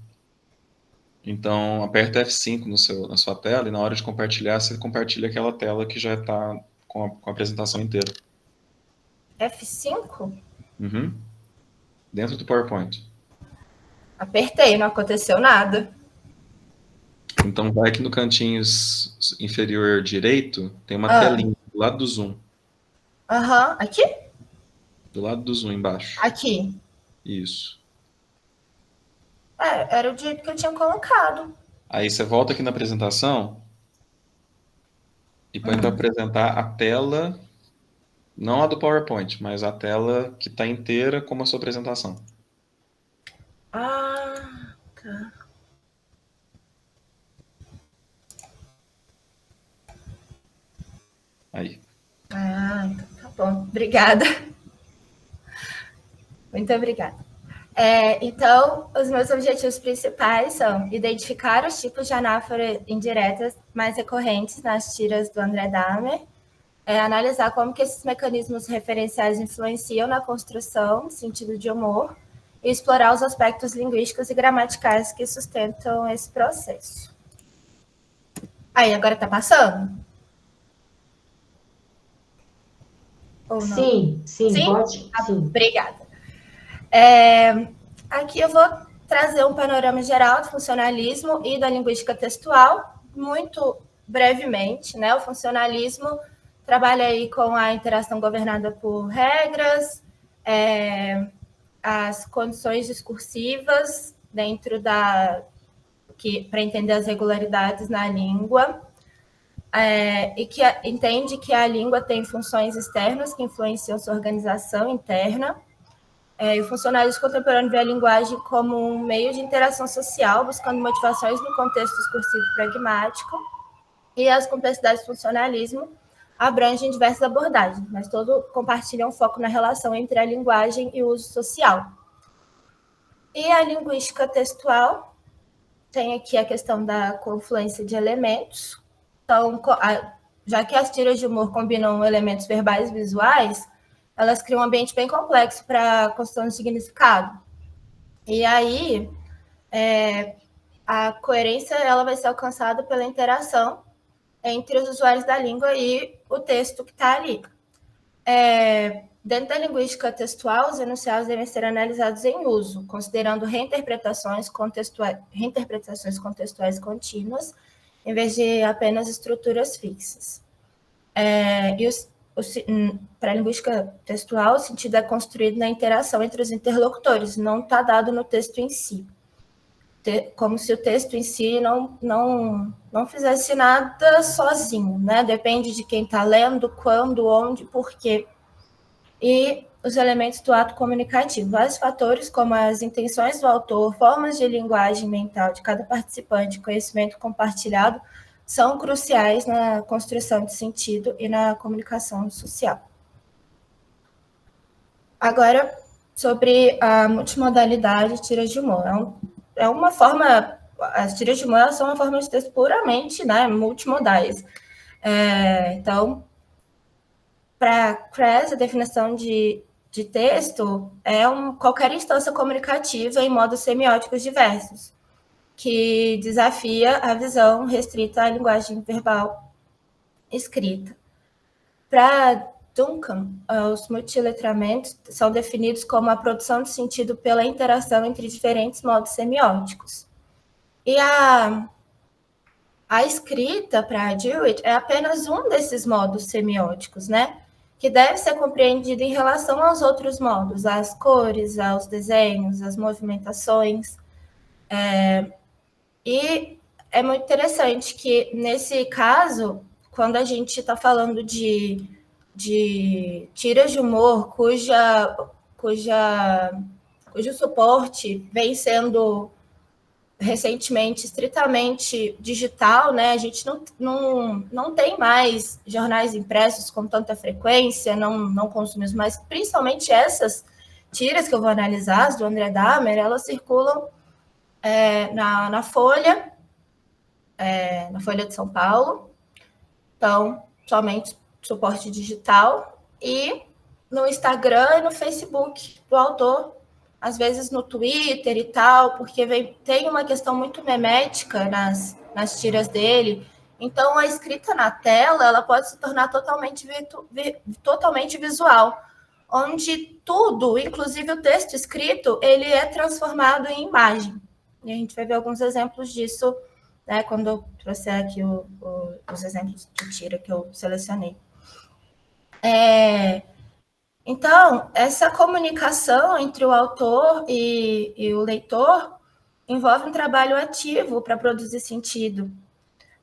Então, aperta F5 na sua tela e na hora de compartilhar, você compartilha aquela tela que já está com a apresentação inteira. F5? Uhum. Dentro do PowerPoint. Apertei, não aconteceu nada. Então, vai aqui no cantinho inferior direito, tem uma telinha do lado do Zoom. Aham, aqui? Do lado do Zoom, embaixo. Aqui. Isso. Era o jeito que eu tinha colocado. Aí você volta aqui na apresentação e põe para apresentar a tela, não a do PowerPoint, mas a tela que está inteira como a sua apresentação. Ah, tá. Aí. Ah, tá bom. Obrigada. Muito obrigada. Então, os meus objetivos principais são identificar os tipos de anáfora indiretas mais recorrentes nas tiras do André Dahmer, analisar como que esses mecanismos referenciais influenciam na construção no sentido de humor e explorar os aspectos linguísticos e gramaticais que sustentam esse processo. Aí, agora tá passando? Ou não? Sim, pode. Sim. Obrigada. Aqui eu vou trazer um panorama geral do funcionalismo e da linguística textual, muito brevemente, né? O funcionalismo trabalha aí com a interação governada por regras, as condições discursivas dentro para entender as regularidades na língua, e que entende que a língua tem funções externas que influenciam sua organização interna. E o funcionalismo contemporâneo vê a linguagem como um meio de interação social, buscando motivações no contexto discursivo pragmático, e as complexidades do funcionalismo abrangem diversas abordagens, mas todos compartilham foco na relação entre a linguagem e o uso social. E a linguística textual tem aqui a questão da confluência de elementos. Então, já que as tiras de humor combinam elementos verbais e visuais, elas criam um ambiente bem complexo para a construção de significado. E aí, a coerência ela vai ser alcançada pela interação entre os usuários da língua e o texto que está ali. Dentro da linguística textual, os enunciados devem ser analisados em uso, considerando reinterpretações contextuais contínuas, em vez de apenas estruturas fixas. para a linguística textual, o sentido é construído na interação entre os interlocutores, não está dado no texto em si. Como se o texto em si não fizesse nada sozinho, né? Depende de quem está lendo, quando, onde, por quê. E os elementos do ato comunicativo. Vários fatores, como as intenções do autor, formas de linguagem mental de cada participante, conhecimento compartilhado, são cruciais na construção de sentido e na comunicação social. Agora, sobre a multimodalidade de tiras de humor. É uma forma, as tiras de humor são uma forma de texto puramente, né, multimodais. Então, para Kress, a definição de texto é qualquer instância comunicativa em modos semióticos diversos, que desafia a visão restrita à linguagem verbal escrita. Para Duncan, os multiletramentos são definidos como a produção de sentido pela interação entre diferentes modos semióticos. E a escrita, para Dewitt, é apenas um desses modos semióticos, né? Que deve ser compreendido em relação aos outros modos, às cores, aos desenhos, às movimentações. E é muito interessante que, nesse caso, quando a gente está falando de tiras de humor cujo suporte vem sendo recentemente estritamente digital, né? A gente não tem mais jornais impressos com tanta frequência, não consumimos mais, principalmente essas tiras que eu vou analisar, as do André Dahmer, elas circulam na Folha de São Paulo, então, somente suporte digital, e no Instagram e no Facebook do autor, às vezes no Twitter e tal, porque tem uma questão muito memética nas tiras dele. Então, a escrita na tela ela pode se tornar totalmente visual, onde tudo, inclusive o texto escrito, ele é transformado em imagem. E a gente vai ver alguns exemplos disso, né, quando eu trouxe aqui os exemplos de tira que eu selecionei. Então, essa comunicação entre o autor e o leitor envolve um trabalho ativo para produzir sentido.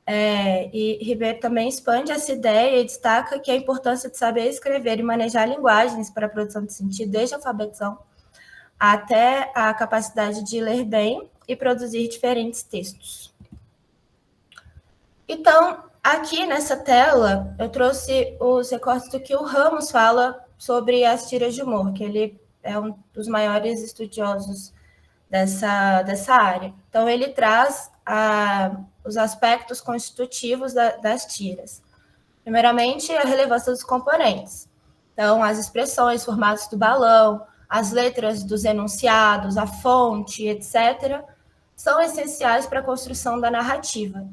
E Ribeiro também expande essa ideia e destaca que a importância de saber escrever e manejar linguagens para a produção de sentido, desde a alfabetização até a capacidade de ler bem e produzir diferentes textos. Então, aqui nessa tela, eu trouxe os recortes do que o Ramos fala sobre as tiras de humor, que ele é um dos maiores estudiosos dessa área. Então, ele traz os aspectos constitutivos das tiras. Primeiramente, a relevância dos componentes. Então, as expressões, formatos do balão, as letras dos enunciados, a fonte, etc., são essenciais para a construção da narrativa.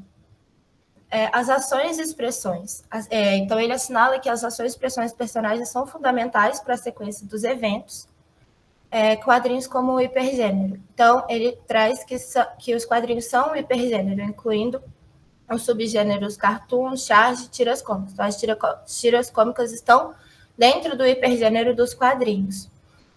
As ações e expressões. Então, ele assinala que as ações e expressões dos personagens são fundamentais para a sequência dos eventos, quadrinhos como o hipergênero. Então, ele traz que os quadrinhos são um hipergênero, incluindo os subgêneros cartoon, charge e tiras cômicas. Então, as tiras cômicas estão dentro do hipergênero dos quadrinhos.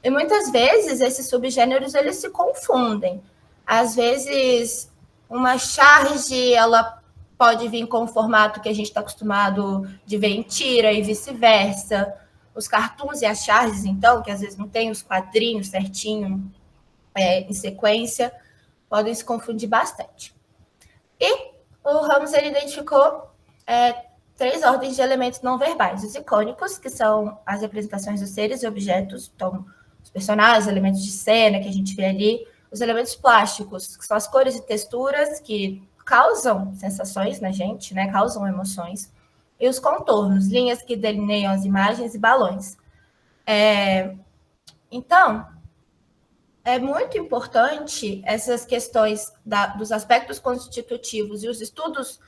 E muitas vezes esses subgêneros eles se confundem. Às vezes, uma charge, ela pode vir com o formato que a gente está acostumado de ver em tira e vice-versa. Os cartoons e as charges, então, que às vezes não tem os quadrinhos certinho em sequência, podem se confundir bastante. E o Ramos ele identificou 3 ordens de elementos não verbais. Os icônicos, que são as representações dos seres e objetos, então, os personagens, elementos de cena que a gente vê ali. Os elementos plásticos, que são as cores e texturas que causam sensações na gente, né? Causam emoções. E os contornos, linhas que delineiam as imagens e balões. Então, é muito importante essas questões dos aspectos constitutivos e os estudos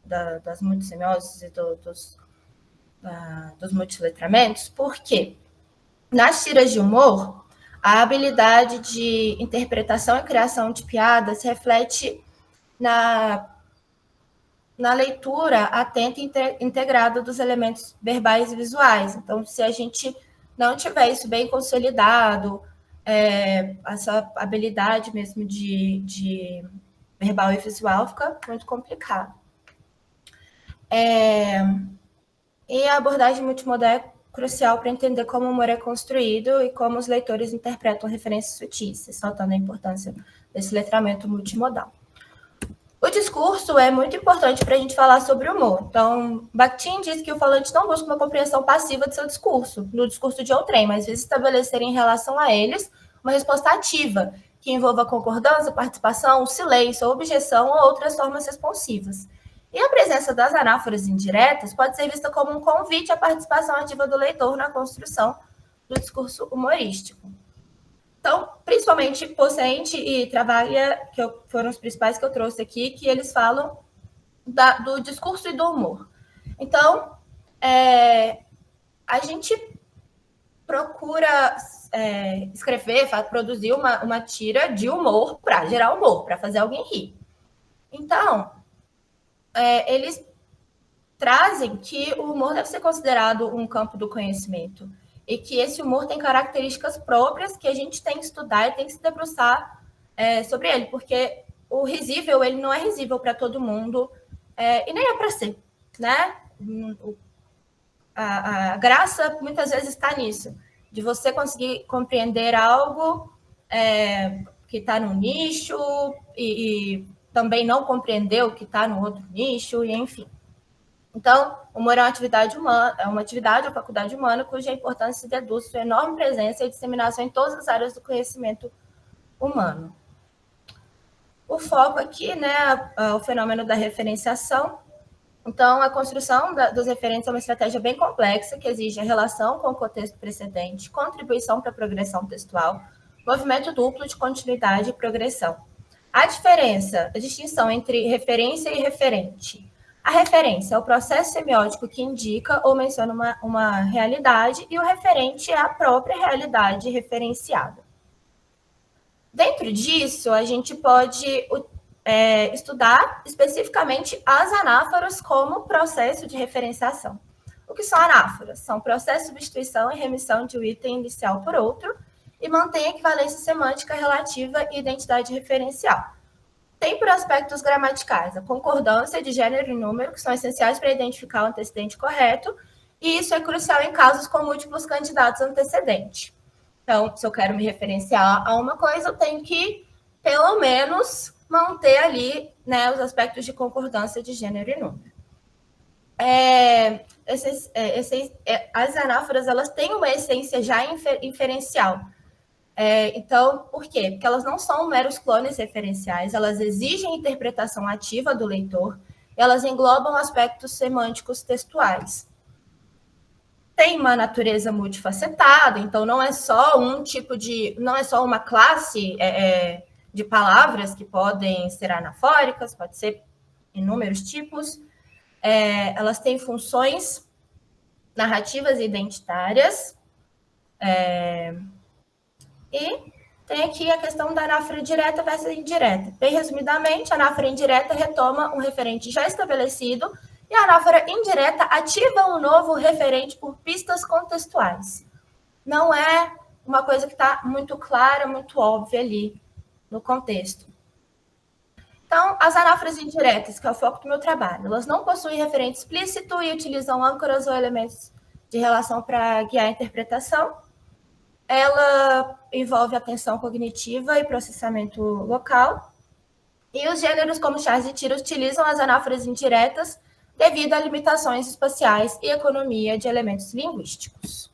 das multissemioses e dos multiletramentos, porque nas tiras de humor, a habilidade de interpretação e criação de piadas reflete na leitura atenta e integrada dos elementos verbais e visuais. Então, se a gente não tiver isso bem consolidado, essa habilidade mesmo de verbal e visual fica muito complicado. E a abordagem multimodal é crucial para entender como o humor é construído e como os leitores interpretam referências sutis, ressaltando a importância desse letramento multimodal. O discurso é muito importante para a gente falar sobre o humor. Então, Bakhtin diz que o falante não busca uma compreensão passiva de seu discurso, no discurso de outrem, mas vezes estabelecer em relação a eles uma resposta ativa, que envolva concordância, participação, silêncio, objeção ou outras formas responsivas. E a presença das anáforas indiretas pode ser vista como um convite à participação ativa do leitor na construção do discurso humorístico. Então, principalmente Pocente e Travaglia, foram os principais que eu trouxe aqui, que eles falam do discurso e do humor. Então, a gente procura escrever, produzir uma tira de humor para gerar humor, para fazer alguém rir. Então, eles trazem que o humor deve ser considerado um campo do conhecimento e que esse humor tem características próprias que a gente tem que estudar e tem que se debruçar sobre ele, porque o risível, ele não é risível para todo mundo e nem é para ser, né? A graça, muitas vezes, está nisso, de você conseguir compreender algo que está num nicho e também não compreender o que está no outro nicho, e enfim. Então, o humor é uma atividade humana, uma faculdade humana, cuja importância se deduz sua enorme presença e disseminação em todas as áreas do conhecimento humano. O foco aqui, né, o fenômeno da referenciação. Então, a construção dos referentes é uma estratégia bem complexa, que exige a relação com o contexto precedente, contribuição para a progressão textual, movimento duplo de continuidade e progressão. A distinção entre referência e referente. A referência é o processo semiótico que indica ou menciona uma realidade, e o referente é a própria realidade referenciada. Dentro disso, a gente pode estudar especificamente as anáforas como processo de referenciação. O que são anáforas? São processos de substituição e remissão de um item inicial por outro e mantém a equivalência semântica relativa e identidade referencial. Tem por aspectos gramaticais a concordância de gênero e número, que são essenciais para identificar o antecedente correto, e isso é crucial em casos com múltiplos candidatos antecedentes. Então, se eu quero me referenciar a uma coisa, eu tenho que, pelo menos, manter ali, né, os aspectos de concordância de gênero e número. As anáforas, elas têm uma essência já inferencial. Então, por quê? Porque elas não são meros clones referenciais, elas exigem interpretação ativa do leitor, elas englobam aspectos semânticos textuais. Tem uma natureza multifacetada, então não é só não é só uma classe de palavras que podem ser anafóricas, pode ser inúmeros tipos. Elas têm funções narrativas e identitárias. E tem aqui a questão da anáfora direta versus indireta. Bem resumidamente, a anáfora indireta retoma um referente já estabelecido e a anáfora indireta ativa um novo referente por pistas contextuais. Não é uma coisa que está muito clara, muito óbvia ali no contexto. Então, as anáforas indiretas, que é o foco do meu trabalho, elas não possuem referente explícito e utilizam âncoras ou elementos de relação para guiar a interpretação. Ela envolve atenção cognitiva e processamento local. E os gêneros como Charles e Tiro utilizam as anáforas indiretas devido a limitações espaciais e economia de elementos linguísticos.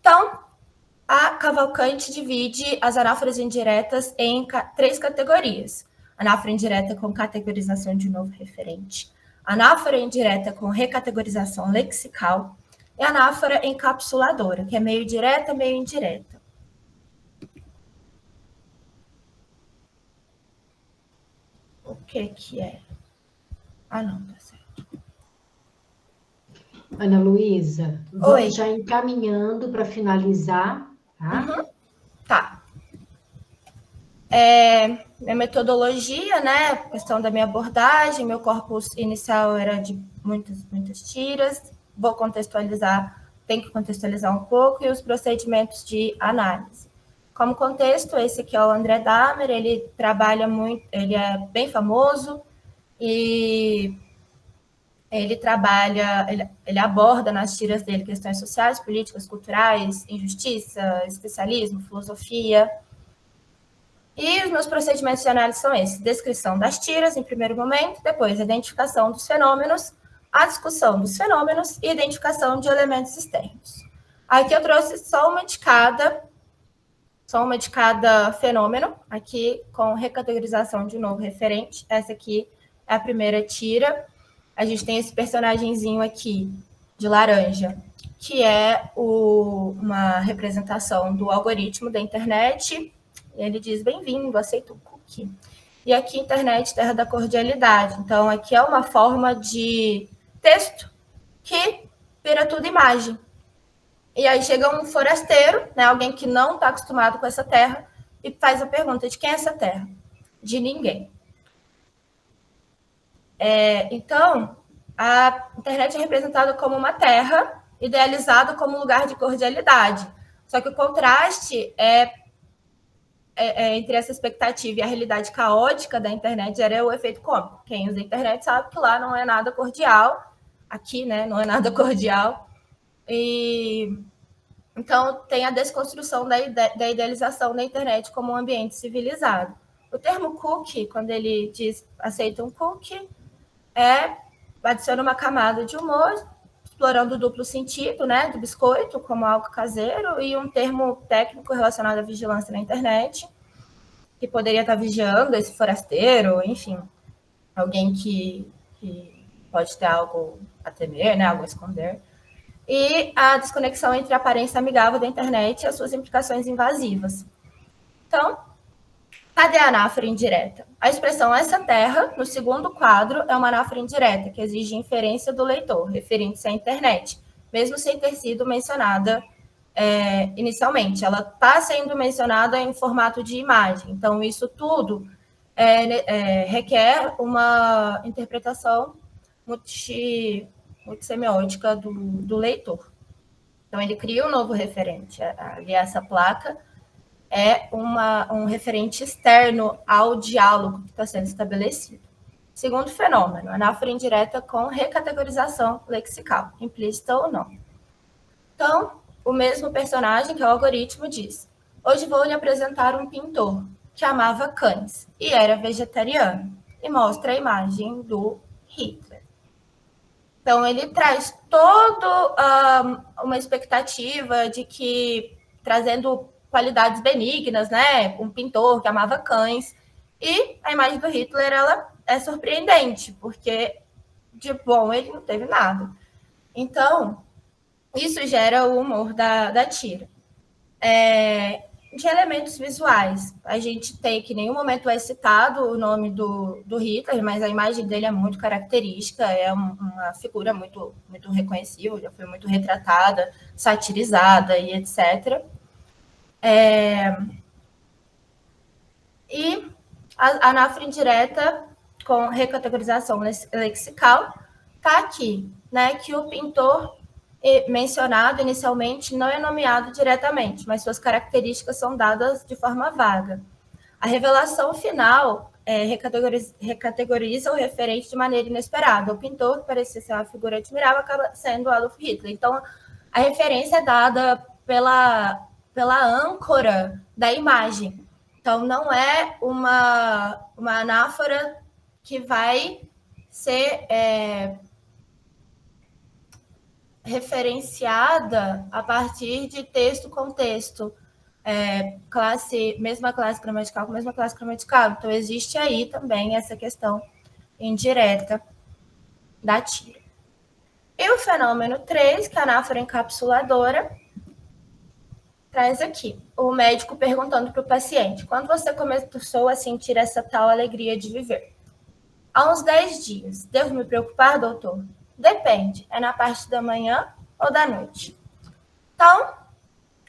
Então, a Cavalcante divide as anáforas indiretas em 3 categorias. Anáfora indireta com categorização de novo referente. Anáfora indireta com recategorização lexical. E a anáfora encapsuladora, que é meio direta, meio indireta. O que é? Ah, não, tá certo. Ana Luísa, Oi. vamos já encaminhando para finalizar, tá? Tá. Minha metodologia, né, questão da minha abordagem, meu corpus inicial era de muitas tiras, tenho que contextualizar um pouco, e os procedimentos de análise. Como contexto, esse aqui é o André Dahmer, ele trabalha muito, ele é bem famoso, e ele aborda nas tiras dele questões sociais, políticas, culturais, injustiça, especialismo, filosofia. E os meus procedimentos de análise são esses: descrição das tiras, em primeiro momento, depois identificação dos fenômenos, a discussão dos fenômenos e identificação de elementos externos. Aqui eu trouxe só uma de cada fenômeno, aqui com recategorização de novo referente. Essa aqui é a primeira tira. A gente tem esse personagemzinho aqui, de laranja, que é uma representação do algoritmo da internet. Ele diz: bem-vindo, aceita o cookie. E aqui, internet, terra da cordialidade. Então, aqui é uma forma de texto que vira tudo imagem. E aí chega um forasteiro, né, alguém que não está acostumado com essa terra, e faz a pergunta: de quem é essa terra? De ninguém. Então, a internet é representada como uma terra, idealizada como um lugar de cordialidade. Só que o contraste entre essa expectativa e a realidade caótica da internet era o efeito cômico. Quem usa a internet sabe que lá não é nada cordial. Aqui, né, não é nada cordial. Então, tem a desconstrução da idealização da internet como um ambiente civilizado. O termo cookie, quando ele diz aceita um cookie, adiciona uma camada de humor, explorando o duplo sentido, né, do biscoito como algo caseiro, e um termo técnico relacionado à vigilância na internet, que poderia estar vigiando esse forasteiro, enfim, alguém que pode ter algo a temer, né, algo a esconder. E a desconexão entre a aparência amigável da internet e as suas implicações invasivas. Então, cadê a anáfora indireta? A expressão essa terra, no segundo quadro, é uma anáfora indireta, que exige inferência do leitor, referindo-se à internet, mesmo sem ter sido mencionada inicialmente. Ela está sendo mencionada em formato de imagem. Então, isso tudo requer uma interpretação multissemiótica do leitor. Então, ele cria um novo referente. Ali, essa placa é um referente externo ao diálogo que está sendo estabelecido. Segundo fenômeno, anáfora indireta com recategorização lexical, implícita ou não. Então, o mesmo personagem, que é o algoritmo, diz: hoje vou lhe apresentar um pintor que amava cães e era vegetariano, e mostra a imagem do Hitler. Então, ele traz toda uma expectativa de que, trazendo qualidades benignas, né? Um pintor que amava cães. E a imagem do Hitler, ela é surpreendente, porque de bom ele não teve nada. Então, isso gera o humor da tira. De elementos visuais, a gente tem que em nenhum momento é citado o nome do Hitler, mas a imagem dele é muito característica, é uma figura muito, muito reconhecível, já foi muito retratada, satirizada e etc. E a anáfora indireta com recategorização lexical está aqui, né, que o pintor mencionado inicialmente não é nomeado diretamente, mas suas características são dadas de forma vaga. A revelação final recategoriza o referente de maneira inesperada. O pintor, que parecia ser uma figura admirável, acaba sendo Adolf Hitler. Então, a referência é dada pela âncora da imagem. Então, não é uma anáfora que vai ser referenciada a partir de texto-contexto. Mesma classe gramatical com mesma classe gramatical. Então, existe aí também essa questão indireta da tira. E o fenômeno 3, que é a anáfora encapsuladora, traz aqui o médico perguntando para o paciente: quando você começou a sentir essa tal alegria de viver? Há uns 10 dias. Devo me preocupar, doutor? Depende. É na parte da manhã ou da noite? Então,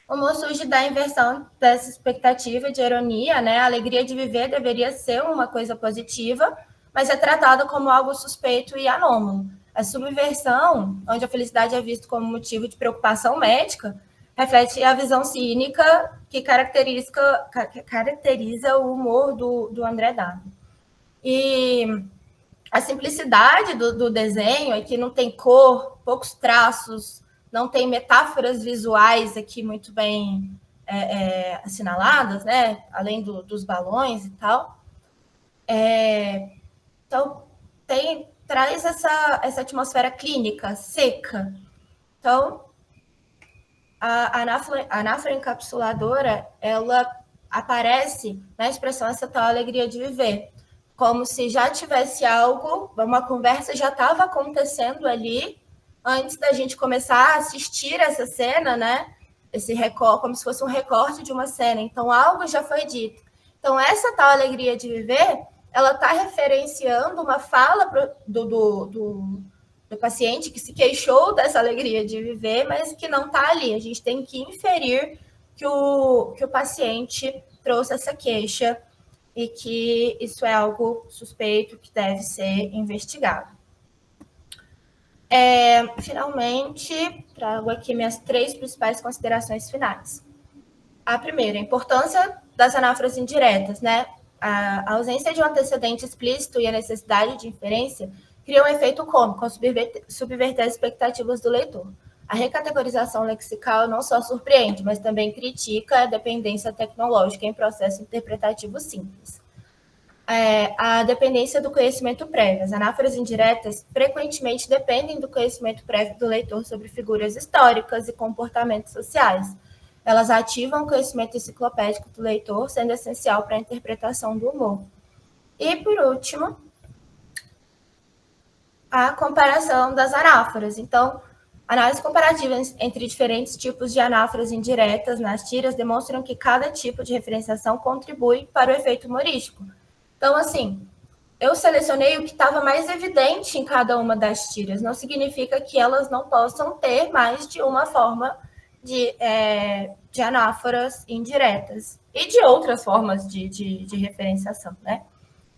O humor surge da inversão dessa expectativa de ironia, né? A alegria de viver deveria ser uma coisa positiva, mas é tratada como algo suspeito e anômalo. A subversão, onde a felicidade é vista como motivo de preocupação médica, reflete a visão cínica que caracteriza o humor do André Dado. E a simplicidade do desenho é que não tem cor, poucos traços, não tem metáforas visuais aqui muito bem assinaladas, né? Além dos balões e tal. Então, traz essa atmosfera clínica, seca. Então, a anáfora encapsuladora, ela aparece na expressão essa tal alegria de viver, como se já tivesse algo, uma conversa já estava acontecendo ali, antes da gente começar a assistir essa cena, né? Esse recorte, como se fosse um recorte de uma cena. Então, algo já foi dito. Então, essa tal alegria de viver, ela está referenciando uma fala do paciente que se queixou dessa alegria de viver, mas que não está ali. A gente tem que inferir que o paciente trouxe essa queixa e que isso é algo suspeito que deve ser investigado. Finalmente, trago aqui minhas 3 principais considerações finais. A primeira, a importância das anáforas indiretas, né? A ausência de um antecedente explícito e a necessidade de inferência criam um efeito cômico ao subverter as expectativas do leitor. A recategorização lexical não só surpreende, mas também critica a dependência tecnológica em processo interpretativo simples. A dependência do conhecimento prévio. As anáforas indiretas frequentemente dependem do conhecimento prévio do leitor sobre figuras históricas e comportamentos sociais. Elas ativam o conhecimento enciclopédico do leitor, sendo essencial para a interpretação do humor. E, por último, a comparação das anáforas. Então, análise comparativa entre diferentes tipos de anáforas indiretas nas tiras demonstram que cada tipo de referenciação contribui para o efeito humorístico. Então, assim, eu selecionei o que estava mais evidente em cada uma das tiras. Não significa que elas não possam ter mais de uma forma de anáforas indiretas e de outras formas de referenciação, né?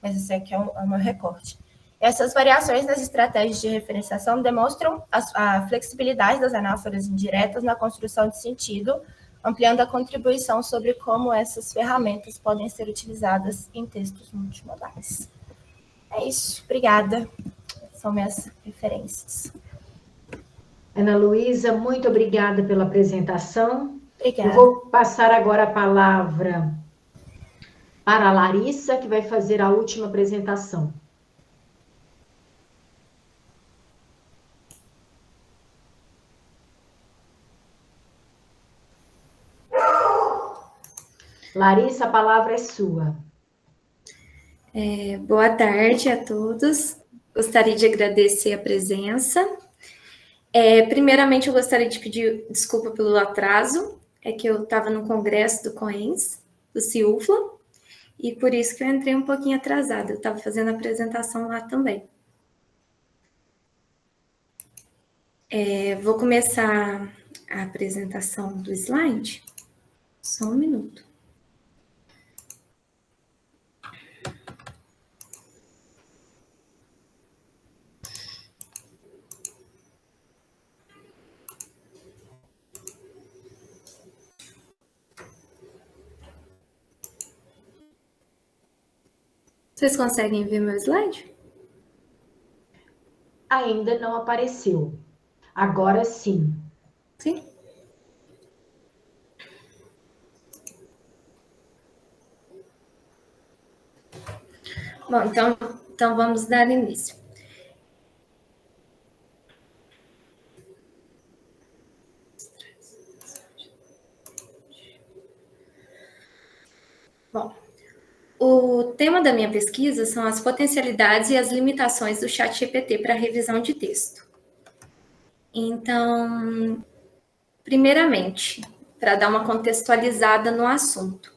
Mas esse aqui é o meu recorte. Essas variações nas estratégias de referenciação demonstram a flexibilidade das anáforas indiretas na construção de sentido, ampliando a contribuição sobre como essas ferramentas podem ser utilizadas em textos multimodais. É isso, obrigada. São minhas referências. Ana Luísa, muito obrigada pela apresentação. Obrigada. Eu vou passar agora a palavra para a Larissa, que vai fazer a última apresentação. Larissa, a palavra é sua. Boa tarde a todos. Gostaria de agradecer a presença. Primeiramente, eu gostaria de pedir desculpa pelo atraso. É que eu estava no congresso do COENS, do CIUFLA, e por isso que eu entrei um pouquinho atrasada. Eu estava fazendo a apresentação lá também. Vou começar a apresentação do slide. Só um minuto. Vocês conseguem ver meu slide? Ainda não apareceu. Agora sim. Sim? Bom, então vamos dar início. Bom, o tema da minha pesquisa são as potencialidades e as limitações do ChatGPT para revisão de texto. Então, primeiramente, para dar uma contextualizada no assunto.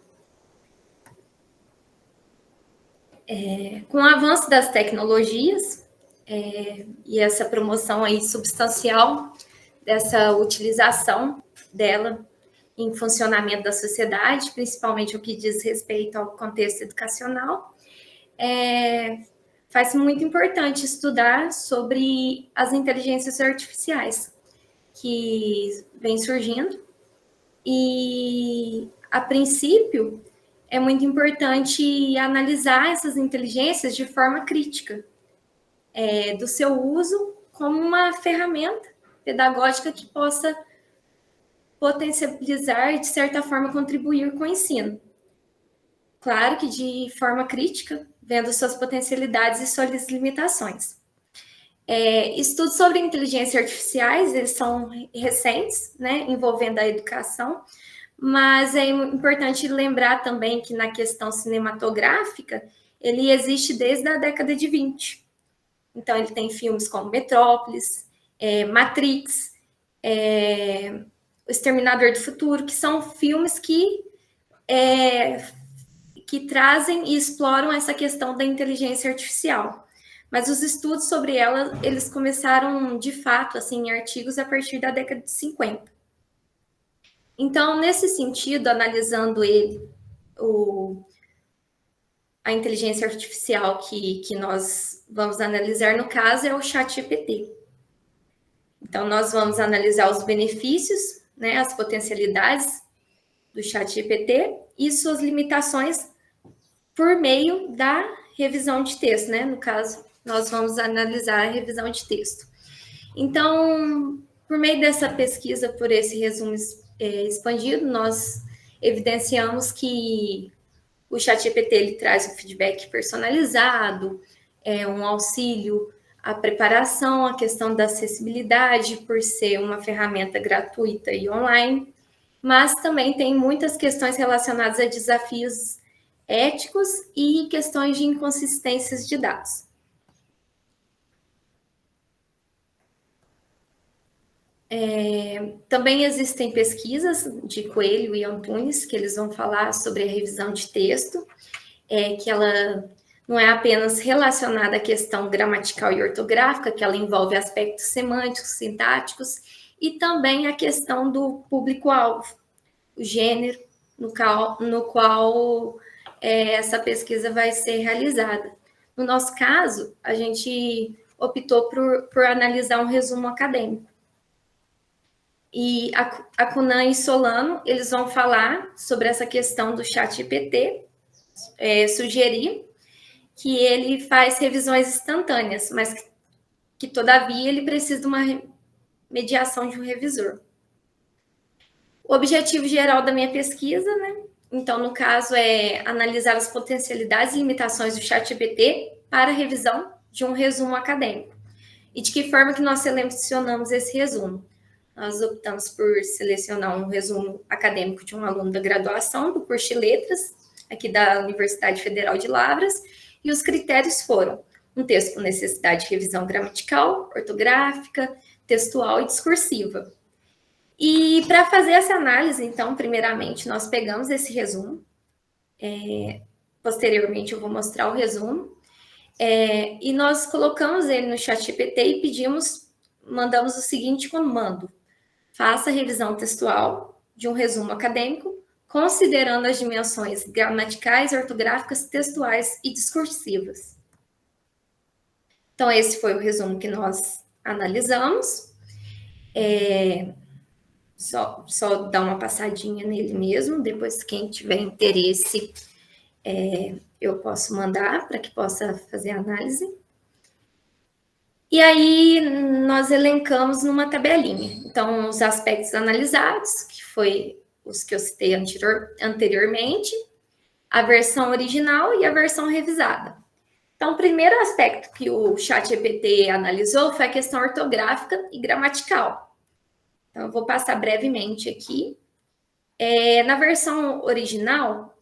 Com o avanço das tecnologias e essa promoção aí substancial dessa utilização dela em funcionamento da sociedade, principalmente o que diz respeito ao contexto educacional, faz muito importante estudar sobre as inteligências artificiais que vêm surgindo. E, a princípio, é muito importante analisar essas inteligências de forma crítica, do seu uso como uma ferramenta pedagógica que possa potencializar e, de certa forma, contribuir com o ensino. Claro que de forma crítica, vendo suas potencialidades e suas limitações. Estudos sobre inteligência artificiais, eles são recentes, né, envolvendo a educação, mas é importante lembrar também que na questão cinematográfica, ele existe desde a década de 20. Então, ele tem filmes como Metrópolis, Matrix, O Exterminador do Futuro, que são filmes que trazem e exploram essa questão da inteligência artificial. Mas os estudos sobre ela, eles começaram, de fato, assim, em artigos a partir da década de 50. Então, nesse sentido, analisando a inteligência artificial que nós vamos analisar, no caso, é o ChatGPT. Então, nós vamos analisar os benefícios, né, as potencialidades do ChatGPT e suas limitações por meio da revisão de texto, né? No caso, nós vamos analisar a revisão de texto. Então, por meio dessa pesquisa, por esse resumo expandido, nós evidenciamos que o ChatGPT ele traz um feedback personalizado, um auxílio à preparação, a questão da acessibilidade, por ser uma ferramenta gratuita e online, mas também tem muitas questões relacionadas a desafios éticos e questões de inconsistências de dados. Também existem pesquisas de Coelho e Antunes, que eles vão falar sobre a revisão de texto, que ela não é apenas relacionada à questão gramatical e ortográfica, que ela envolve aspectos semânticos, sintáticos, e também a questão do público-alvo, o gênero no qual essa pesquisa vai ser realizada. No nosso caso, a gente optou por analisar um resumo acadêmico. E a Cunan e Solano, eles vão falar sobre essa questão do ChatGPT, sugerir que ele faz revisões instantâneas, mas que todavia ele precisa de uma mediação de um revisor. O objetivo geral da minha pesquisa, né? Então, no caso, é analisar as potencialidades e limitações do ChatGPT para a revisão de um resumo acadêmico. E de que forma que nós selecionamos esse resumo? Nós optamos por selecionar um resumo acadêmico de um aluno da graduação do curso de Letras, aqui da Universidade Federal de Lavras, e os critérios foram um texto com necessidade de revisão gramatical, ortográfica, textual e discursiva. E para fazer essa análise, então, primeiramente, nós pegamos esse resumo, posteriormente eu vou mostrar o resumo, e nós colocamos ele no ChatGPT e mandamos o seguinte comando: faça a revisão textual de um resumo acadêmico, considerando as dimensões gramaticais, ortográficas, textuais e discursivas. Então, esse foi o resumo que nós analisamos. Só dar uma passadinha nele mesmo, depois quem tiver interesse, eu posso mandar para que possa fazer a análise. E aí, nós elencamos numa tabelinha. Então, os aspectos analisados, que foi os que eu citei anteriormente, a versão original e a versão revisada. Então, o primeiro aspecto que o ChatGPT analisou foi a questão ortográfica e gramatical. Então, eu vou passar brevemente aqui. Na versão original,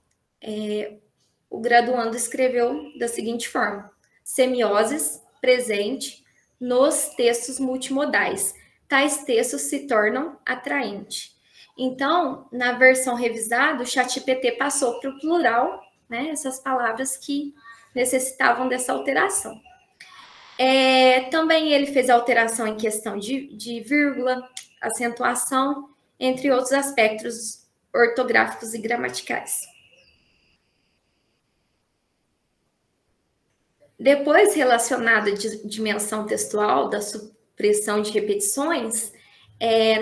o graduando escreveu da seguinte forma: semioses presente nos textos multimodais. Tais textos se tornam atraentes. Então, na versão revisada, o ChatGPT passou para o plural, né, essas palavras que necessitavam dessa alteração. Também ele fez alteração em questão de vírgula, acentuação, entre outros aspectos ortográficos e gramaticais. Depois, relacionada à dimensão textual, da supressão de repetições,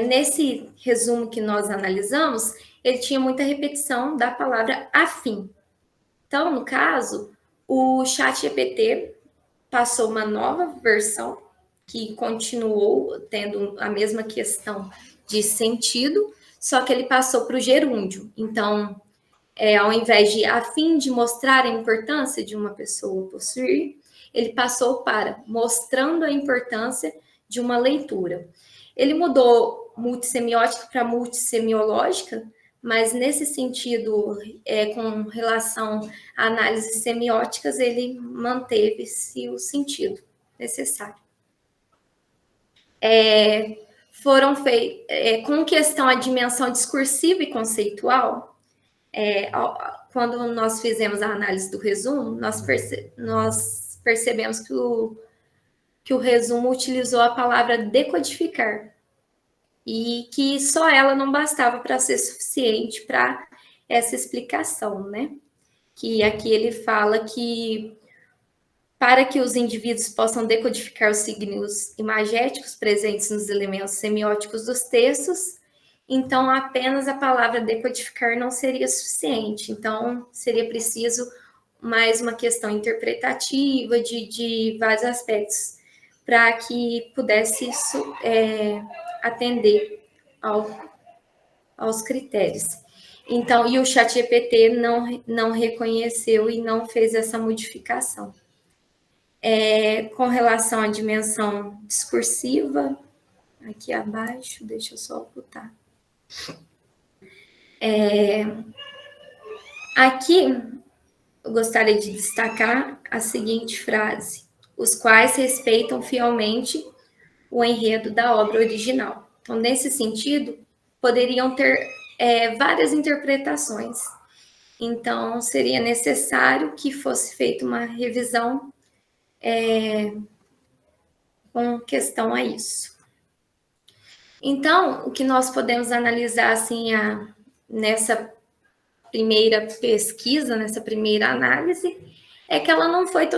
nesse resumo que nós analisamos, ele tinha muita repetição da palavra afim. Então, no caso, o ChatGPT passou uma nova versão que continuou tendo a mesma questão de sentido, só que ele passou para o gerúndio. Então, ao invés de a fim de mostrar a importância de uma pessoa possuir, ele passou para mostrando a importância de uma leitura. Ele mudou multissemiótica para multissemiológica, mas nesse sentido, com relação a análises semióticas, ele manteve-se o sentido necessário. Foram feitos, com questão à dimensão discursiva e conceitual, quando nós fizemos a análise do resumo, nós percebemos que o resumo utilizou a palavra decodificar, e que só ela não bastava para ser suficiente para essa explicação, né? Que aqui ele fala que para que os indivíduos possam decodificar os signos imagéticos presentes nos elementos semióticos dos textos, então apenas a palavra decodificar não seria suficiente. Então, seria preciso mais uma questão interpretativa de vários aspectos, para que pudesse atender aos critérios. Então, e o ChatGPT não reconheceu e não fez essa modificação. Com relação à dimensão discursiva, aqui abaixo, deixa eu só ocultar. Aqui, eu gostaria de destacar a seguinte frase: os quais respeitam fielmente o enredo da obra original. Então, nesse sentido, poderiam ter várias interpretações. Então, seria necessário que fosse feita uma revisão com questão a isso. Então, o que nós podemos analisar assim, nessa primeira pesquisa, nessa primeira análise, é que ela não foi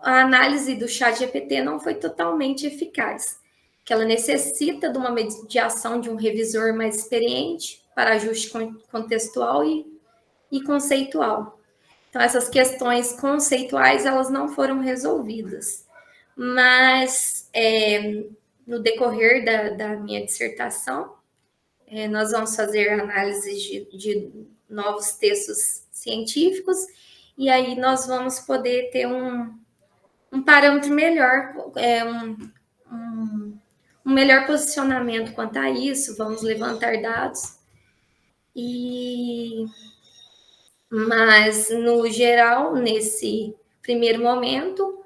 a análise do ChatGPT não foi totalmente eficaz, que ela necessita de uma mediação de um revisor mais experiente para ajuste contextual e conceitual. Então, essas questões conceituais, elas não foram resolvidas. Mas, no decorrer da minha dissertação, nós vamos fazer análises de novos textos científicos, e aí nós vamos poder ter um parâmetro melhor, um melhor posicionamento quanto a isso, vamos levantar dados. Mas, no geral, nesse primeiro momento,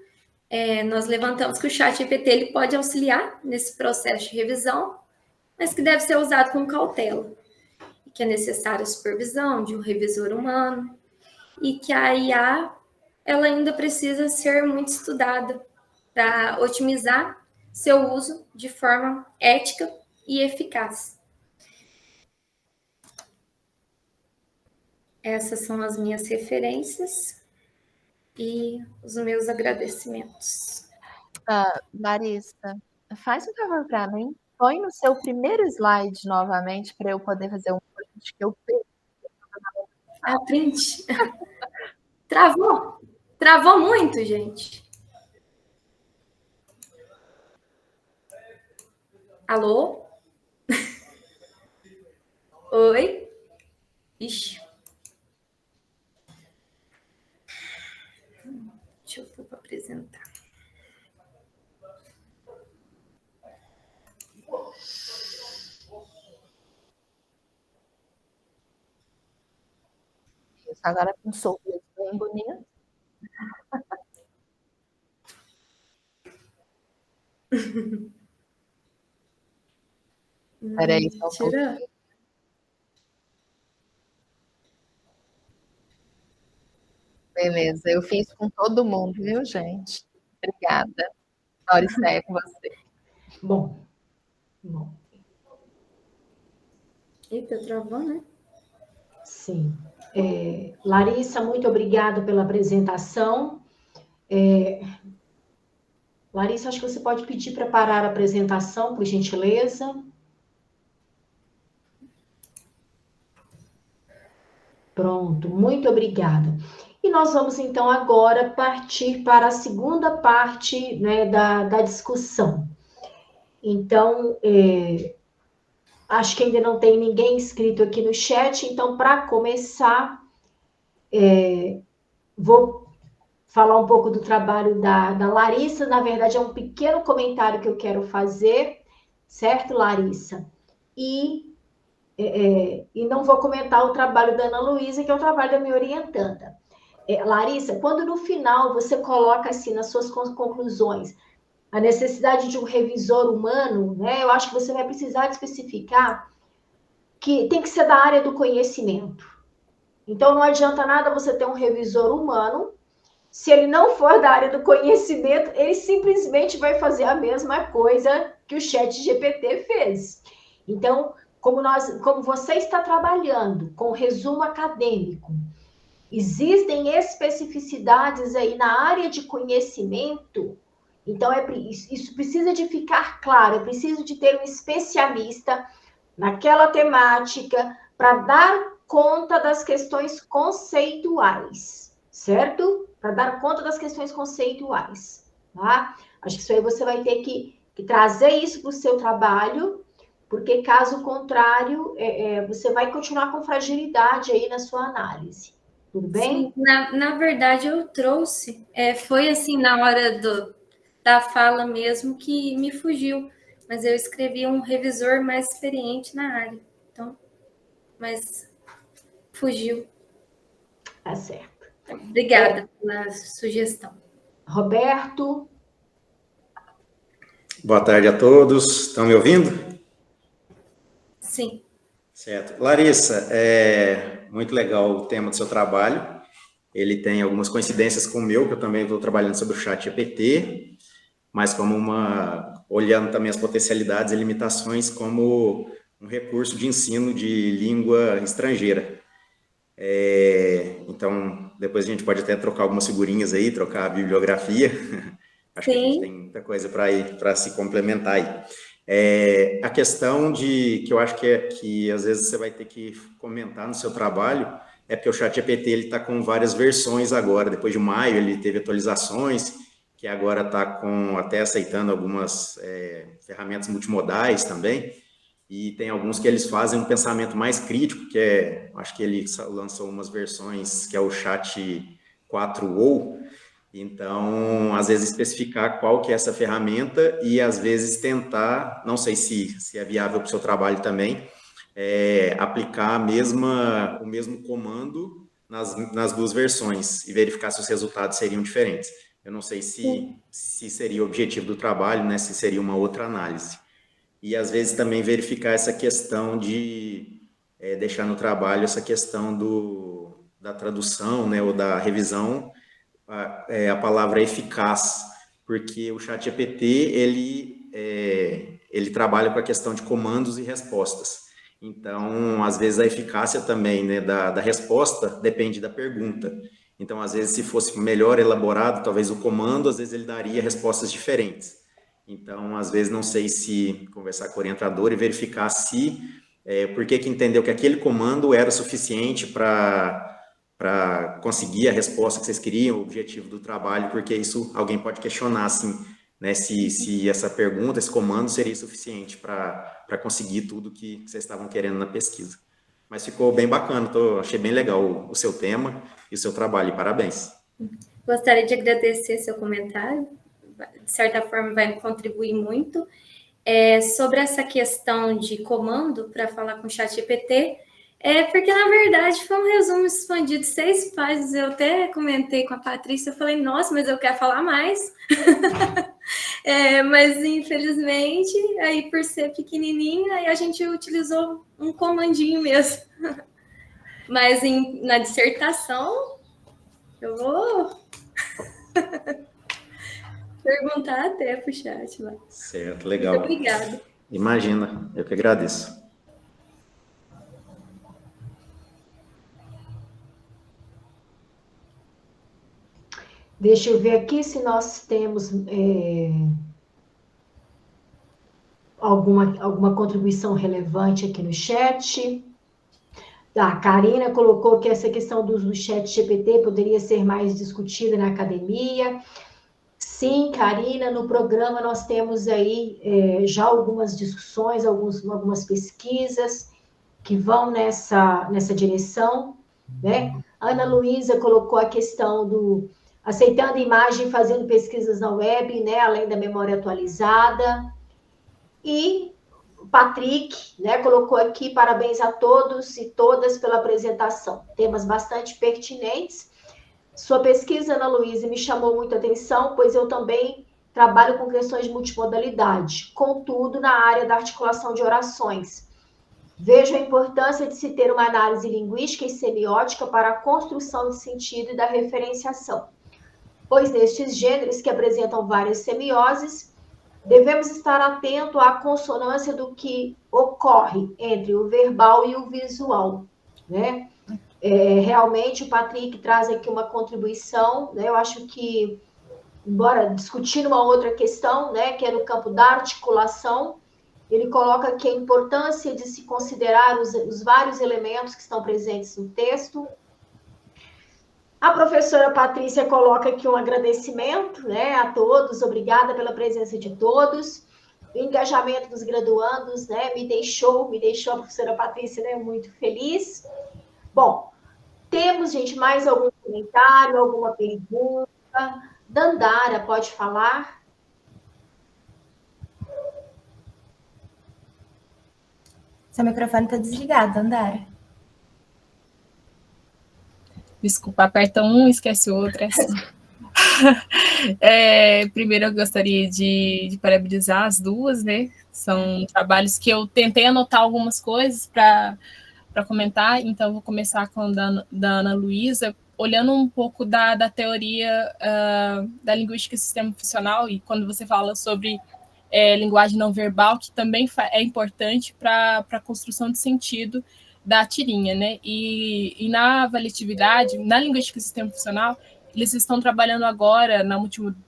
nós levantamos que o ChatGPT ele pode auxiliar nesse processo de revisão, mas que deve ser usado com cautela, que é necessária a supervisão de um revisor humano, e que a IA ela ainda precisa ser muito estudada para otimizar seu uso de forma ética e eficaz. Essas são as minhas referências e os meus agradecimentos. Larissa, faz um favor para mim. Põe no seu primeiro slide novamente para eu poder fazer um print que eu perdi. Print? Travou? Travou muito, gente. Alô? Oi? Ixi. Deixa eu pôr para apresentar. Isso, agora com sorriso bem bonito. Peraí, só tira. Beleza, eu fiz com todo mundo, viu, gente? Obrigada. Larissa, é com você. Bom. Eita, travou, né? Sim. Larissa, muito obrigada pela apresentação. Larissa, acho que você pode pedir para parar a apresentação, por gentileza. Pronto, muito obrigada. E nós vamos, então, agora partir para a segunda parte, né, da discussão. Então, acho que ainda não tem ninguém inscrito aqui no chat, então, para começar, vou falar um pouco do trabalho da Larissa. Na verdade, é um pequeno comentário que eu quero fazer, certo, Larissa? E não vou comentar o trabalho da Ana Luísa, que é o trabalho da minha orientanda. Larissa, quando no final você coloca assim nas suas conclusões a necessidade de um revisor humano, né, eu acho que você vai precisar especificar que tem que ser da área do conhecimento. Então, não adianta nada você ter um revisor humano, se ele não for da área do conhecimento, ele simplesmente vai fazer a mesma coisa que o ChatGPT fez. Então, como você está trabalhando com resumo acadêmico, existem especificidades aí na área de conhecimento, então isso precisa de ficar claro, é preciso de ter um especialista naquela temática para dar conta das questões conceituais, certo? Para dar conta das questões conceituais, tá? Acho que isso aí você vai ter que trazer isso para o seu trabalho, porque caso contrário, você vai continuar com fragilidade aí na sua análise. Tudo bem? Sim, na verdade eu trouxe, foi assim na hora da fala mesmo que me fugiu, mas eu escrevi um revisor mais experiente na área, então, mas fugiu. Tá certo. Obrigada pela sugestão. Roberto? Boa tarde a todos, estão me ouvindo? Sim. Certo. Larissa, muito legal o tema do seu trabalho, ele tem algumas coincidências com o meu, que eu também estou trabalhando sobre o ChatGPT, mas olhando também as potencialidades e limitações como um recurso de ensino de língua estrangeira. Então, depois a gente pode até trocar algumas figurinhas aí, trocar a bibliografia, acho que a gente tem muita coisa para se complementar aí. A questão que eu acho que às vezes você vai ter que comentar no seu trabalho é porque o ChatGPT ele está com várias versões agora. Depois de maio ele teve atualizações, que agora está até aceitando algumas ferramentas multimodais também, e tem alguns que eles fazem um pensamento mais crítico, acho que ele lançou umas versões que é o Chat 4o. Então, às vezes, especificar qual que é essa ferramenta e, às vezes, tentar, não sei se é viável para o seu trabalho também, aplicar o mesmo comando nas duas versões e verificar se os resultados seriam diferentes. Eu não sei se seria o objetivo do trabalho, né, se seria uma outra análise. E, às vezes, também verificar essa questão de deixar no trabalho essa questão da tradução, né, ou da revisão, a palavra eficaz, porque o ChatGPT ele trabalha com a questão de comandos e respostas. Então, às vezes, a eficácia também, né, da resposta depende da pergunta. Então, às vezes, se fosse melhor elaborado, talvez o comando, às vezes, ele daria respostas diferentes. Então, às vezes, não sei se conversar com o orientador e verificar por que entendeu que aquele comando era suficiente para conseguir a resposta que vocês queriam, o objetivo do trabalho, porque isso alguém pode questionar, assim, né, se essa pergunta, esse comando seria suficiente para conseguir tudo que vocês estavam querendo na pesquisa. Mas ficou bem bacana, achei bem legal o seu tema e o seu trabalho, e parabéns. Gostaria de agradecer seu comentário, de certa forma vai contribuir muito. Sobre essa questão de comando para falar com o ChatGPT, porque, na verdade, foi um resumo expandido de 6 páginas. Eu até comentei com a Patrícia, eu falei, nossa, mas eu quero falar mais. Mas, infelizmente, aí por ser pequenininha, aí a gente utilizou um comandinho mesmo. Mas na dissertação, eu vou perguntar até para o chat lá. Certo, legal. Muito obrigada. Imagina, eu que agradeço. Deixa eu ver aqui se nós temos alguma contribuição relevante aqui no chat. A Karina colocou que essa questão do chat GPT poderia ser mais discutida na academia. Sim, Karina, no programa nós temos aí já algumas discussões, algumas pesquisas que vão nessa direção, né? Ana Luísa colocou a questão do aceitando imagem, fazendo pesquisas na web, né? Além da memória atualizada. E o Patrick, né, colocou aqui, parabéns a todos e todas pela apresentação. Temas bastante pertinentes. Sua pesquisa, Ana Luísa, me chamou muita atenção, pois eu também trabalho com questões de multimodalidade, contudo, na área da articulação de orações. Vejo a importância de se ter uma análise linguística e semiótica para a construção de sentido e da referenciação, pois nestes gêneros que apresentam várias semioses, devemos estar atento à consonância do que ocorre entre o verbal e o visual, né? Realmente, o Patrick traz aqui uma contribuição, né? Eu acho que, embora discutindo uma outra questão, né, que é no campo da articulação, ele coloca aqui a importância de se considerar os vários elementos que estão presentes no texto. A professora Patrícia coloca aqui um agradecimento, né, a todos, obrigada pela presença de todos. O engajamento dos graduandos, né, me deixou a professora Patrícia, né, muito feliz. Bom, temos, gente, mais algum comentário, alguma pergunta? Dandara, pode falar? Seu microfone está desligado, Dandara. Desculpa, aperta um, esquece o outro. Primeiro, eu gostaria de parabenizar as duas, né? São trabalhos que eu tentei anotar algumas coisas para comentar, então vou começar com da Ana Luísa, olhando um pouco da teoria da linguística e sistema funcional, e quando você fala sobre linguagem não verbal, que também é importante para a construção de sentido da tirinha, né? E na valetividade, na linguística e sistema funcional, eles estão trabalhando agora na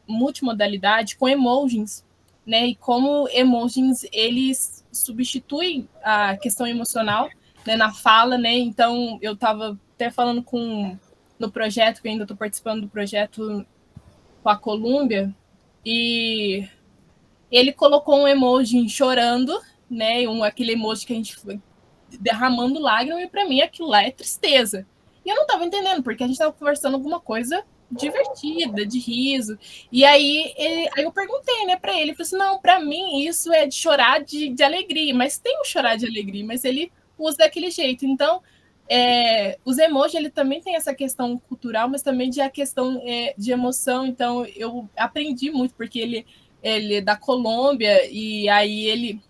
multimodalidade com emojis, né? E como emojis, eles substituem a questão emocional, né, na fala, né? Então, eu estava até falando no projeto, que eu ainda estou participando do projeto com a Colômbia, e ele colocou um emoji chorando, né? Aquele emoji que a gente foi derramando lágrimas, e para mim aquilo lá é tristeza. E eu não estava entendendo, porque a gente estava conversando alguma coisa divertida, de riso. E aí eu perguntei, né, para ele, falei assim, não, para mim isso é de chorar de alegria, mas tem um chorar de alegria, mas ele usa daquele jeito. Então, os emojis, ele também tem essa questão cultural, mas também a questão de emoção. Então, eu aprendi muito, porque ele é da Colômbia, e aí ele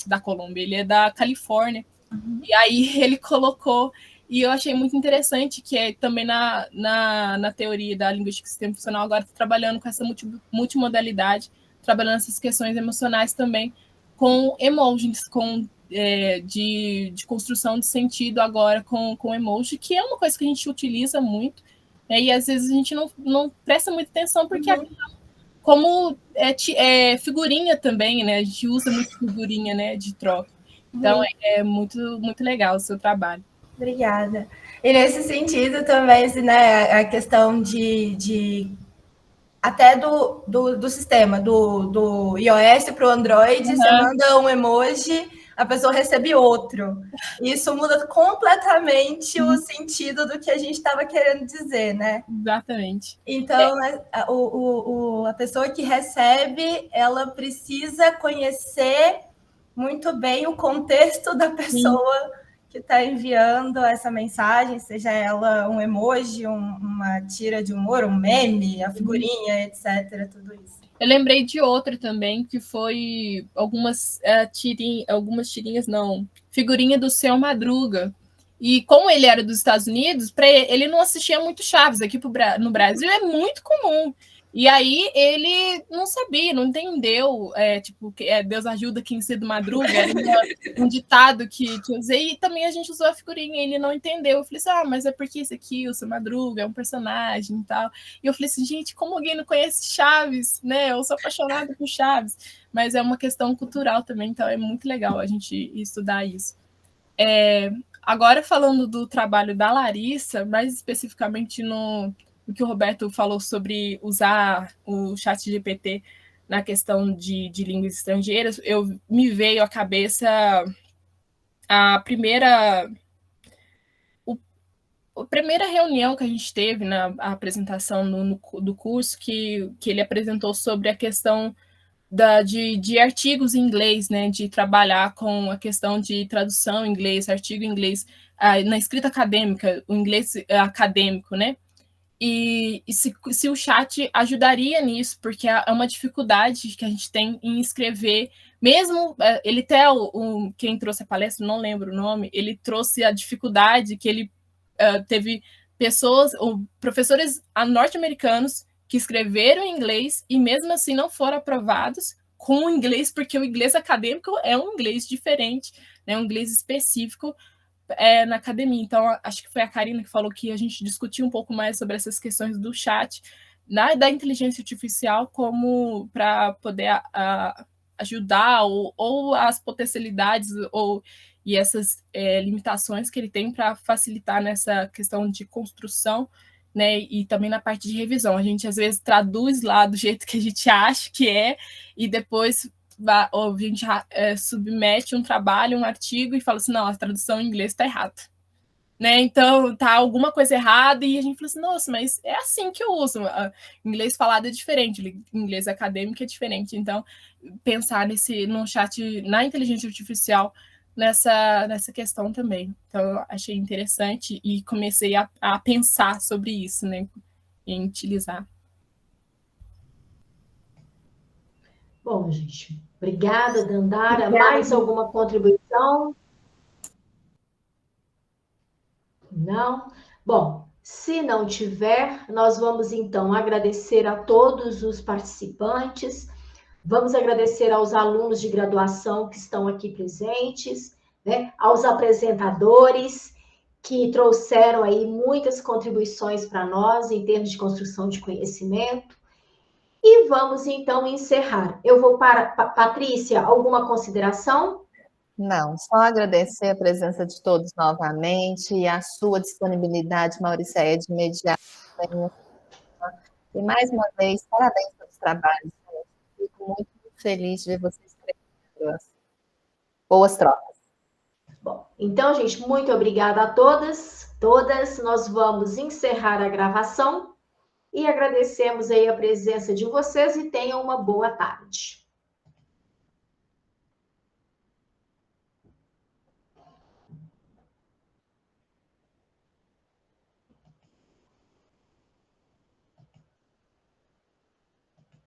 é da Califórnia. Uhum. E aí ele colocou, e eu achei muito interessante, que é também na teoria da linguística e sistema funcional, agora está trabalhando com essa multimodalidade, trabalhando essas questões emocionais também, com emojis, de construção de sentido agora com emoji, que é uma coisa que a gente utiliza muito, né, e às vezes a gente não presta muita atenção, porque como figurinha também, né, a gente usa muito figurinha, né, de troca. Então, é muito, muito legal o seu trabalho. Obrigada. E nesse sentido também, assim, né, a questão até do sistema, do iOS para o Android, você manda um emoji, a pessoa recebe outro. Isso muda completamente o sentido do que a gente estava querendo dizer, né? Exatamente. Então, a pessoa que recebe, ela precisa conhecer muito bem o contexto da pessoa que está enviando essa mensagem, seja ela um emoji, uma tira de humor, um meme, a figurinha, etc., tudo isso. Eu lembrei de outra também, que foi algumas tirinhas, figurinha do Seu Madruga. E como ele era dos Estados Unidos, ele não assistia muito Chaves. Aqui no Brasil é muito comum. E aí ele não sabia, não entendeu, tipo, Deus ajuda quem cedo madruga, era um ditado que eu usei, e também a gente usou a figurinha, ele não entendeu. Eu falei assim, mas é porque esse aqui, o Seu Madruga, é um personagem e tal. E eu falei assim, gente, como alguém não conhece Chaves, né? Eu sou apaixonada por Chaves, mas é uma questão cultural também, então é muito legal a gente estudar isso. Agora, falando do trabalho da Larissa, mais especificamente no que o Roberto falou sobre usar o ChatGPT na questão de línguas estrangeiras, me veio à cabeça a primeira reunião que a gente teve na apresentação do curso, que ele apresentou sobre a questão de artigos em inglês, né, de trabalhar com a questão de tradução em inglês, artigo em inglês, na escrita acadêmica, o inglês acadêmico, né? E se o chat ajudaria nisso, porque é uma dificuldade que a gente tem em escrever, mesmo ele até quem trouxe a palestra, não lembro o nome, ele trouxe a dificuldade que ele teve pessoas, ou professores norte-americanos que escreveram em inglês e mesmo assim não foram aprovados com o inglês, porque o inglês acadêmico é um inglês diferente, né, um inglês específico na academia. Então, acho que foi a Karina que falou que a gente discutiu um pouco mais sobre essas questões do chat, da inteligência artificial, como para poder ajudar, ou as potencialidades, e essas limitações que ele tem para facilitar nessa questão de construção, né, e também na parte de revisão. A gente, às vezes, traduz lá do jeito que a gente acha que e depois a gente submete um trabalho, um artigo, e fala assim, não, a tradução em inglês está errada. Né? Então, tá alguma coisa errada, e a gente fala assim, nossa, mas é assim que eu uso. Inglês falado é diferente, inglês acadêmico é diferente. Então, pensar no chat, na inteligência artificial, nessa questão também. Então, eu achei interessante e comecei a pensar sobre isso, né? Em utilizar. Bom, gente, obrigada, Dandara. Mais alguma contribuição? Não? Bom, se não tiver, nós vamos então agradecer a todos os participantes, vamos agradecer aos alunos de graduação que estão aqui presentes, né? Aos apresentadores que trouxeram aí muitas contribuições para nós em termos de construção de conhecimento. E vamos, então, encerrar. Eu vou para... Patrícia, alguma consideração? Não, só agradecer a presença de todos novamente e a sua disponibilidade, Mauricéia, de imediato. E, mais uma vez, parabéns pelos trabalhos. Fico muito feliz de ver vocês crescendo. Boas trocas. Bom, então, gente, muito obrigada a todas. Nós vamos encerrar a gravação. E agradecemos aí a presença de vocês e tenham uma boa tarde.